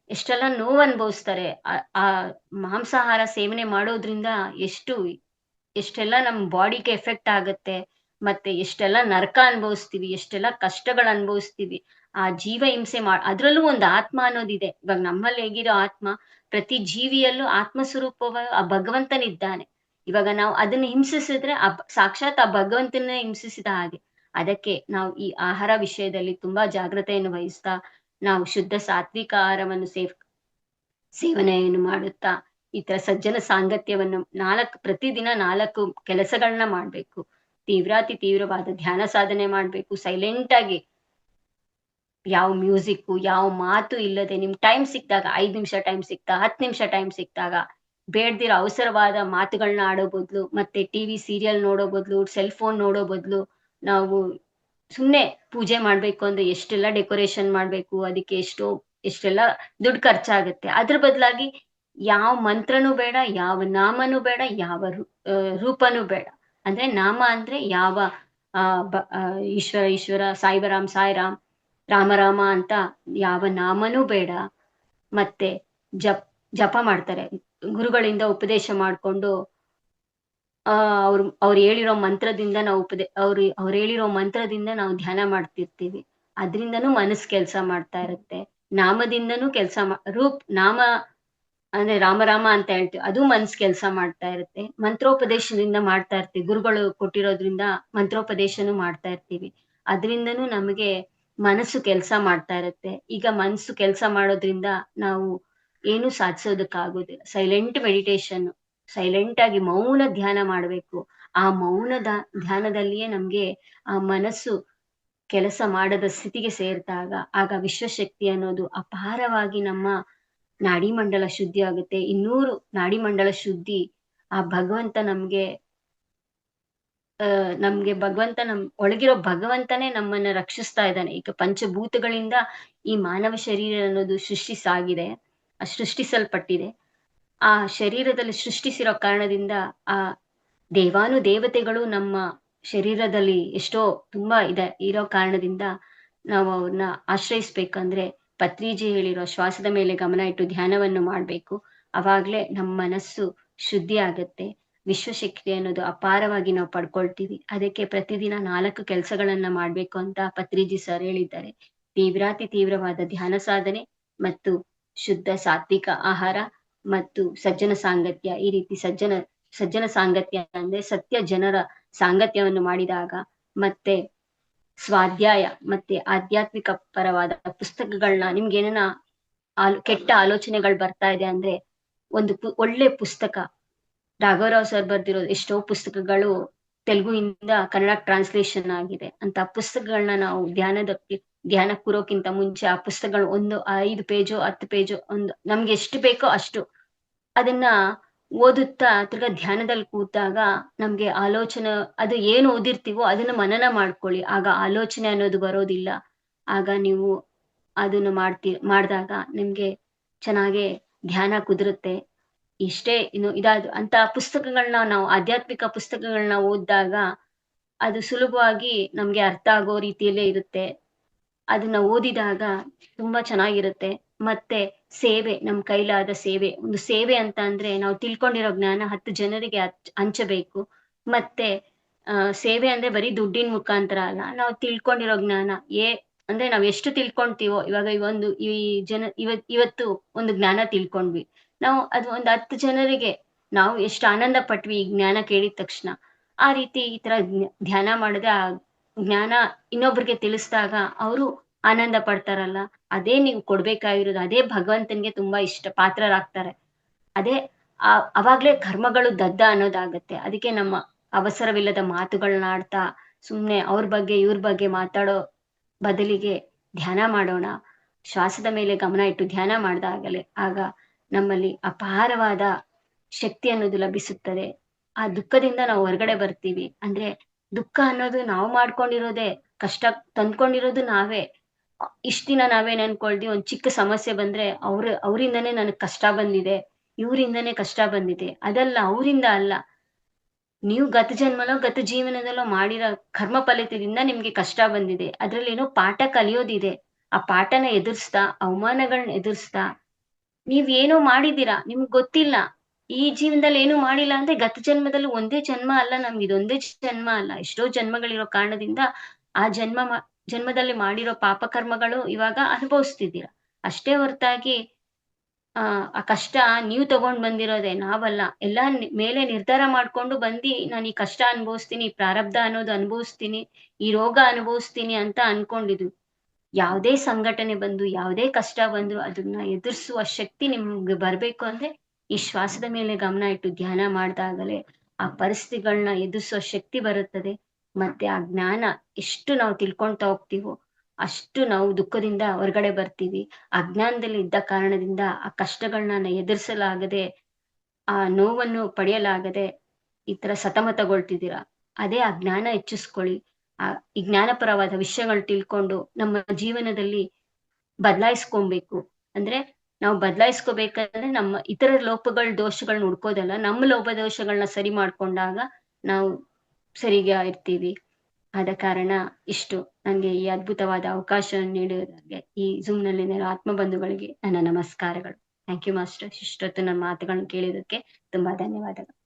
ಎಷ್ಟೆಲ್ಲ ನೋವು ಅನುಭವಿಸ್ತಾರೆ. ಆ ಮಾಂಸಾಹಾರ ಸೇವನೆ ಮಾಡೋದ್ರಿಂದ ಎಷ್ಟೆಲ್ಲ ನಮ್ ಬಾಡಿಗೆ ಎಫೆಕ್ಟ್ ಆಗತ್ತೆ. ಮತ್ತೆ ಎಷ್ಟೆಲ್ಲ ನರಕ ಅನುಭವಿಸ್ತೀವಿ, ಎಷ್ಟೆಲ್ಲ ಕಷ್ಟಗಳು ಅನುಭವಿಸ್ತೀವಿ. ಆ ಜೀವ ಹಿಂಸೆ ಅದ್ರಲ್ಲೂ ಒಂದು ಆತ್ಮ ಅನ್ನೋದಿದೆ. ಇವಾಗ ನಮ್ಮಲ್ಲಿ ಹೇಗಿರೋ ಆತ್ಮ, ಪ್ರತಿ ಜೀವಿಯಲ್ಲೂ ಆತ್ಮ ಸ್ವರೂಪವ ಆ ಭಗವಂತನಿದ್ದಾನೆ. ಇವಾಗ ನಾವು ಅದನ್ನ ಹಿಂಸಿಸಿದ್ರೆ ಸಾಕ್ಷಾತ್ ಆ ಭಗವಂತನೇ ಹಿಂಸಿಸಿದ ಹಾಗೆ. ಅದಕ್ಕೆ ನಾವು ಈ ಆಹಾರ ವಿಷಯದಲ್ಲಿ ತುಂಬಾ ಜಾಗ್ರತೆಯನ್ನು ವಹಿಸ್ತಾ, ನಾವು ಶುದ್ಧ ಸಾತ್ವಿಕ ಆಹಾರವನ್ನು ಸೇವನೆಯನ್ನು ಮಾಡುತ್ತಾ, ಈ ತರ ಸಜ್ಜನ ಸಾಂಗತ್ಯವನ್ನು ಪ್ರತಿದಿನ 4 ಕೆಲಸಗಳನ್ನ ಮಾಡ್ಬೇಕು. ತೀವ್ರವಾದ ಧ್ಯಾನ ಸಾಧನೆ ಮಾಡ್ಬೇಕು. ಸೈಲೆಂಟ್ ಆಗಿ ಯಾವ ಮ್ಯೂಸಿಕ್ಕು, ಯಾವ ಮಾತು ಇಲ್ಲದೆ ನಿಮ್ಗ್ ಟೈಮ್ ಸಿಕ್ದಾಗ 5 ನಿಮಿಷ ಟೈಮ್ ಸಿಕ್ತಾ, 10 ನಿಮಿಷ ಟೈಮ್ ಸಿಕ್ತಾಗ ಬೇಡ್ದಿರೋ ಅವಸರವಾದ ಮಾತುಗಳನ್ನ ಆಡೋ ಬದಲು, ಮತ್ತೆ ಟಿವಿ ಸೀರಿಯಲ್ ನೋಡೋ ಬದಲು, ಸೆಲ್ ಫೋನ್ ನೋಡೋ ಬದಲು, ನಾವು ಸುಮ್ನೆ ಪೂಜೆ ಮಾಡ್ಬೇಕು ಅಂದ್ರೆ ಎಷ್ಟೆಲ್ಲ ಡೆಕೋರೇಷನ್ ಮಾಡ್ಬೇಕು, ಅದಕ್ಕೆ ಎಷ್ಟೆಲ್ಲ ದುಡ್ಡು ಖರ್ಚಾಗತ್ತೆ. ಅದ್ರ ಬದಲಾಗಿ ಯಾವ ಮಂತ್ರನೂ ಬೇಡ, ಯಾವ ನಾಮನೂ ಬೇಡ, ಯಾವ ರೂಪನೂ ಬೇಡ. ಅಂದ್ರೆ ನಾಮ ಅಂದ್ರೆ ಯಾವ ಈಶ್ವರ ಈಶ್ವರ, ಸಾಯಿಬರಾಮ್ ಸಾಯಿರಾಮ್, ರಾಮ ರಾಮ ಅಂತ ಯಾವ ನಾಮನೂ ಬೇಡ. ಮತ್ತೆ ಜಪ್ ಜಪ ಮಾಡ್ತಾರೆ. ಗುರುಗಳಿಂದ ಉಪದೇಶ ಮಾಡ್ಕೊಂಡು ಅವ್ರು ಹೇಳಿರೋ ಮಂತ್ರದಿಂದ ನಾವು ಅವ್ರು ಹೇಳಿರೋ ಮಂತ್ರದಿಂದ ನಾವು ಧ್ಯಾನ ಮಾಡ್ತಿರ್ತೀವಿ. ಅದ್ರಿಂದನೂ ಮನಸ್ಸು ಕೆಲ್ಸ ಮಾಡ್ತಾ ಇರುತ್ತೆ. ನಾಮದಿಂದನೂ ನಾಮ ಅಂದ್ರೆ ರಾಮ ರಾಮ ಅಂತ ಹೇಳ್ತೀವಿ. ಅದು ಮನ್ಸ್ ಕೆಲ್ಸ ಮಾಡ್ತಾ ಇರುತ್ತೆ. ಮಂತ್ರೋಪದೇಶದಿಂದ ಮಾಡ್ತಾ ಇರ್ತೀವಿ. ಗುರುಗಳು ಕೊಟ್ಟಿರೋದ್ರಿಂದ ಮಂತ್ರೋಪದೇಶನೂ ಮಾಡ್ತಾ ಇರ್ತೀವಿ. ಅದ್ರಿಂದನೂ ನಮಗೆ ಮನಸ್ಸು ಕೆಲ್ಸ ಮಾಡ್ತಾ ಇರುತ್ತೆ. ಈಗ ಮನಸ್ಸು ಕೆಲ್ಸ ಮಾಡೋದ್ರಿಂದ ನಾವು ಏನು ಸಾಧಿಸೋದಕ್ಕಾಗೋದಿಲ್ಲ. ಸೈಲೆಂಟ್ ಮೆಡಿಟೇಷನ್, ಸೈಲೆಂಟ್ ಆಗಿ ಮೌನ ಧ್ಯಾನ ಮಾಡ್ಬೇಕು. ಆ ಧ್ಯಾನದಲ್ಲಿಯೇ ನಮ್ಗೆ ಆ ಮನಸ್ಸು ಕೆಲಸ ಮಾಡದ ಸ್ಥಿತಿಗೆ ಸೇರಿದಾಗ ಆಗ ವಿಶ್ವಶಕ್ತಿ ಅನ್ನೋದು ಅಪಾರವಾಗಿ ನಮ್ಮ ನಾಡಿಮಂಡಲ ಶುದ್ಧಿ ಆಗುತ್ತೆ. 200 ನಾಡಿಮಂಡಲ ಶುದ್ಧಿ ಆ ಭಗವಂತ ನಮ್ಗೆ ಭಗವಂತ ಒಳಗಿರೋ ಭಗವಂತನೇ ನಮ್ಮನ್ನ ರಕ್ಷಿಸ್ತಾ ಇದ್ದಾನೆ. ಈಗ ಪಂಚಭೂತಗಳಿಂದ ಈ ಮಾನವ ಶರೀರ ಅನ್ನೋದು ಸೃಷ್ಟಿಸಲ್ಪಟ್ಟಿದೆ. ಆ ಶರೀರದಲ್ಲಿ ಸೃಷ್ಟಿಸಿರೋ ಕಾರಣದಿಂದ ಆ ದೇವತೆಗಳು ನಮ್ಮ ಶರೀರದಲ್ಲಿ ಎಷ್ಟೋ ತುಂಬಾ ಇರೋ ಕಾರಣದಿಂದ ನಾವು ಅವ್ರನ್ನ ಆಶ್ರಯಿಸ್ಬೇಕಂದ್ರೆ ಪತ್ರಿಜಿ ಹೇಳಿರೋ ಶ್ವಾಸದ ಮೇಲೆ ಗಮನ ಇಟ್ಟು ಧ್ಯಾನವನ್ನು ಮಾಡ್ಬೇಕು. ಅವಾಗ್ಲೇ ನಮ್ಮ ಮನಸ್ಸು ಶುದ್ಧಿ ಆಗತ್ತೆ. ವಿಶ್ವಶಕ್ತಿ ಅನ್ನೋದು ಅಪಾರವಾಗಿ ನಾವು ಪಡ್ಕೊಳ್ತೀವಿ. ಅದಕ್ಕೆ ಪ್ರತಿದಿನ 4 ಕೆಲಸಗಳನ್ನ ಮಾಡ್ಬೇಕು ಅಂತ ಪತ್ರಿಜಿ ಸರ್ ಹೇಳಿದ್ದಾರೆ. ತೀವ್ರವಾದ ಧ್ಯಾನ ಸಾಧನೆ ಮತ್ತು ಶುದ್ಧ ಸಾತ್ವಿಕ ಆಹಾರ ಮತ್ತು ಸಜ್ಜನ ಸಾಂಗತ್ಯ. ಈ ರೀತಿ ಸಜ್ಜನ ಸಾಂಗತ್ಯ ಅಂದ್ರೆ ಸತ್ಯ ಜನರ ಸಾಂಗತ್ಯವನ್ನು ಮಾಡಿದಾಗ, ಮತ್ತೆ ಸ್ವಾಧ್ಯಾಯ ಮತ್ತೆ ಆಧ್ಯಾತ್ಮಿಕ ಪರವಾದ ಪುಸ್ತಕಗಳನ್ನ ನಿಮ್ಗೇನ ಕೆಟ್ಟ ಆಲೋಚನೆಗಳು ಬರ್ತಾ ಇದೆ ಅಂದ್ರೆ ಒಳ್ಳೆ ಪುಸ್ತಕ, ರಾಘವರಾವ್ ಸರ್ ಬರ್ದಿರೋ ಎಷ್ಟೋ ಪುಸ್ತಕಗಳು ತೆಲುಗುಯಿಂದ ಕನ್ನಡ ಟ್ರಾನ್ಸ್ಲೇಷನ್ ಆಗಿದೆ. ಅಂತ ಪುಸ್ತಕಗಳನ್ನ ನಾವು ಧ್ಯಾನ ಕೂರೋಕ್ಕಿಂತ ಮುಂಚೆ ಆ ಪುಸ್ತಕಗಳು 5 ಪೇಜೋ 10 ಪೇಜೋ ನಮ್ಗೆ ಎಷ್ಟು ಬೇಕೋ ಅಷ್ಟು ಅದನ್ನ ಓದುತ್ತಾ ತಿರ್ಗಾ ಧ್ಯಾನದಲ್ಲಿ ಕೂತಾಗ ನಮ್ಗೆ ಆಲೋಚನೆ, ಅದು ಏನು ಓದಿರ್ತೀವೋ ಅದನ್ನ ಮನನ ಮಾಡ್ಕೊಳ್ಳಿ. ಆಗ ಆಲೋಚನೆ ಅನ್ನೋದು ಬರೋದಿಲ್ಲ. ಆಗ ನೀವು ಅದನ್ನ ಮಾಡಿದಾಗ ನಿಮ್ಗೆ ಚೆನ್ನಾಗೆ ಧ್ಯಾನ ಕುದುರುತ್ತೆ. ಇಷ್ಟೇ ಅಂತ ಪುಸ್ತಕಗಳನ್ನ ನಾವು ಆಧ್ಯಾತ್ಮಿಕ ಪುಸ್ತಕಗಳನ್ನ ಓದಿದಾಗ ಅದು ಸುಲಭವಾಗಿ ನಮ್ಗೆ ಅರ್ಥ ಆಗೋ ರೀತಿಯಲ್ಲೇ ಇರುತ್ತೆ. ಅದನ್ನ ಓದಿದಾಗ ತುಂಬಾ ಚೆನ್ನಾಗಿರುತ್ತೆ. ಮತ್ತೆ ಸೇವೆ, ನಮ್ ಕೈಲಾದ ಸೇವೆ, ಒಂದು ಸೇವೆ ಅಂತ ಅಂದ್ರೆ ನಾವು ತಿಳ್ಕೊಂಡಿರೋ ಜ್ಞಾನ 10 ಜನರಿಗೆ ಹಂಚಬೇಕು. ಮತ್ತೆ ಸೇವೆ ಅಂದ್ರೆ ಬರೀ ದುಡ್ಡಿನ ಮುಖಾಂತರ ಅಲ್ಲ, ನಾವು ತಿಳ್ಕೊಂಡಿರೋ ಜ್ಞಾನ ಅಂದ್ರೆ ನಾವ್ ಎಷ್ಟು ತಿಳ್ಕೊಂತೀವೋ, ಇವಾಗ ಇವತ್ತು ಒಂದು ಜ್ಞಾನ ತಿಳ್ಕೊಂಡ್ವಿ, ನಾವು ಅದು ಒಂದು 10 ಜನರಿಗೆ ನಾವು ಎಷ್ಟು ಆನಂದ ಪಟ್ವಿ ಈ ಜ್ಞಾನ ಕೇಳಿದ ತಕ್ಷಣ. ಆ ರೀತಿ ಈ ತರ ಧ್ಯಾನ ಮಾಡಿದ್ರೆ ಆ ಜ್ಞಾನ ಇನ್ನೊಬ್ರಿಗೆ ತಿಳಿಸಿದಾಗ ಅವರು ಆನಂದ ಪಡ್ತಾರಲ್ಲ, ಅದೇ ನೀವು ಕೊಡ್ಬೇಕಾಗಿರೋದು. ಅದೇ ಭಗವಂತನ್ಗೆ ತುಂಬಾ ಪಾತ್ರರಾಗ್ತಾರೆ. ಅದೇ ಅವಾಗ್ಲೇ ಕರ್ಮಗಳು ದದ್ದ ಅನ್ನೋದಾಗತ್ತೆ. ಅದಕ್ಕೆ ನಮ್ಮ ಅವಸರವಿಲ್ಲದ ಮಾತುಗಳನ್ನ ಆಡ್ತಾ ಸುಮ್ನೆ ಅವ್ರ ಬಗ್ಗೆ ಇವ್ರ ಬಗ್ಗೆ ಮಾತಾಡೋ ಬದಲಿಗೆ ಧ್ಯಾನ ಮಾಡೋಣ. ಶ್ವಾಸದ ಮೇಲೆ ಗಮನ ಇಟ್ಟು ಧ್ಯಾನ ಮಾಡ್ದಾಗಲೇ ಆಗ ನಮ್ಮಲ್ಲಿ ಅಪಾರವಾದ ಶಕ್ತಿ ಅನ್ನೋದು ಲಭಿಸುತ್ತದೆ. ಆ ದುಃಖದಿಂದ ನಾವು ಹೊರಗಡೆ ಬರ್ತೀವಿ. ಅಂದ್ರೆ ದುಃಖ ಅನ್ನೋದು ನಾವು ಮಾಡ್ಕೊಂಡಿರೋದೇ, ಕಷ್ಟ ತಂದ್ಕೊಂಡಿರೋದು ನಾವೇ. ಇಷ್ಟ ದಿನ ನಾವೇನ್ ಅನ್ಕೊಳ್ತೀವಿ, ಒಂದ್ ಚಿಕ್ಕ ಸಮಸ್ಯೆ ಬಂದ್ರೆ ಅವರಿಂದನೇ ನನಗ್ ಕಷ್ಟ ಬಂದಿದೆ, ಇವರಿಂದನೇ ಕಷ್ಟ ಬಂದಿದೆ. ಅದಲ್ಲ, ಅವರಿಂದ ಅಲ್ಲ. ನೀವು ಗತ ಜೀವನದಲ್ಲೋ ಮಾಡಿರೋ ಕರ್ಮ ಫಲಿತದಿಂದ ನಿಮ್ಗೆ ಕಷ್ಟ ಬಂದಿದೆ. ಅದ್ರಲ್ಲಿ ಏನೋ ಪಾಠ ಕಲಿಯೋದಿದೆ. ಆ ಪಾಠನ ಎದುರಿಸ್ತಾ, ಅವಮಾನಗಳನ್ನ ಎದುರಿಸ್ತಾ ನೀವೇನೋ ಮಾಡಿದೀರಾ, ನಿಮ್ಗ್ ಗೊತ್ತಿಲ್ಲ. ಈ ಜೀವನದಲ್ಲಿ ಏನು ಮಾಡಿಲ್ಲ ಅಂದ್ರೆ ಗತ ಜನ್ಮದಲ್ಲಿ ಒಂದೇ ಜನ್ಮ ಅಲ್ಲ, ನಮ್ಗೆ ಇದೊಂದೇ ಜನ್ಮ ಅಲ್ಲ, ಎಷ್ಟೋ ಜನ್ಮಗಳಿರೋ ಕಾರಣದಿಂದ ಆ ಜನ್ಮದಲ್ಲಿ ಮಾಡಿರೋ ಪಾಪ ಕರ್ಮಗಳು ಇವಾಗ ಅನುಭವಿಸ್ತಿದ್ದೀರಾ. ಅಷ್ಟೇ ಹೊರತಾಗಿ ಆ ಕಷ್ಟ ನೀವ್ ತಗೊಂಡ್ ಬಂದಿರೋದೇ, ನಾವಲ್ಲ. ಎಲ್ಲಾ ಮೇಲೆ ನಿರ್ಧಾರ ಮಾಡ್ಕೊಂಡು ಬಂದಿ ನಾನು ಈ ಕಷ್ಟ ಅನುಭವಿಸ್ತೀನಿ, ಈ ಪ್ರಾರಬ್ಧ ಅನ್ನೋದು ಅನುಭವಿಸ್ತೀನಿ, ಈ ರೋಗ ಅನುಭವಿಸ್ತೀನಿ ಅಂತ ಅನ್ಕೊಂಡಿದ್ವಿ. ಯಾವುದೇ ಸಂಘಟನೆ ಬಂದು, ಯಾವುದೇ ಕಷ್ಟ ಬಂದ್ರು ಅದನ್ನ ಎದುರಿಸುವ ಶಕ್ತಿ ನಿಮ್ಗೆ ಬರ್ಬೇಕು ಅಂದ್ರೆ ಈ ಶ್ವಾಸದ ಮೇಲೆ ಗಮನ ಇಟ್ಟು ಧ್ಯಾನ ಮಾಡ್ದಾಗಲೇ ಆ ಪರಿಸ್ಥಿತಿಗಳನ್ನ ಎದುರಿಸೋ ಶಕ್ತಿ ಬರುತ್ತದೆ. ಮತ್ತೆ ಆ ಜ್ಞಾನ ಎಷ್ಟು ನಾವು ತಿಳ್ಕೊಳ್ತಾ ಹೋಗ್ತೀವೋ ಅಷ್ಟು ನಾವು ದುಃಖದಿಂದ ಹೊರಗಡೆ ಬರ್ತೀವಿ. ಅಜ್ಞಾನದಲ್ಲಿ ಇದ್ದ ಕಾರಣದಿಂದ ಆ ಕಷ್ಟಗಳನ್ನ ಎದುರಿಸಲಾಗದೆ ಆ ನೋವನ್ನು ಪಡೆಯಲಾಗದೆ ಈ ತರ ಸತಮತಗೊಳ್ತಿದ್ದೀರಾ, ಅದೇ ಆ ಜ್ಞಾನ ಹೆಚ್ಚಿಸ್ಕೊಳ್ಳಿ. ಈ ಜ್ಞಾನಪರವಾದ ವಿಷಯಗಳು ತಿಳ್ಕೊಂಡು ನಮ್ಮ ಜೀವನದಲ್ಲಿ ಬದಲಾಯಿಸ್ಕೊಬೇಕು. ಅಂದ್ರೆ ನಾವು ಬದಲಾಯಿಸ್ಕೋಬೇಕಂದ್ರೆ ನಮ್ಮ ಇತರ ಲೋಪಗಳು, ದೋಷಗಳನ್ನ ಹುಡ್ಕೋದಲ್ಲ. ನಮ್ಮ ಲೋಪದೋಷಗಳನ್ನ ಸರಿ ಮಾಡ್ಕೊಂಡಾಗ ನಾವು ಸರಿಗ ಇರ್ತೀವಿ. ಆದ ಕಾರಣ ಇಷ್ಟು ನಂಗೆ ಈ ಅದ್ಭುತವಾದ ಅವಕಾಶವನ್ನು ನೀಡುವುದಕ್ಕೆ ಈ Zoomನಲ್ಲಿನ ಆತ್ಮ ಬಂಧುಗಳಿಗೆ ನನ್ನ ನಮಸ್ಕಾರಗಳು. Thank you master. ಇಷ್ಟೊತ್ತು ನನ್ನ ಮಾತುಗಳನ್ನ ಕೇಳಿದ್ದಕ್ಕೆ ತುಂಬಾ ಧನ್ಯವಾದಗಳು.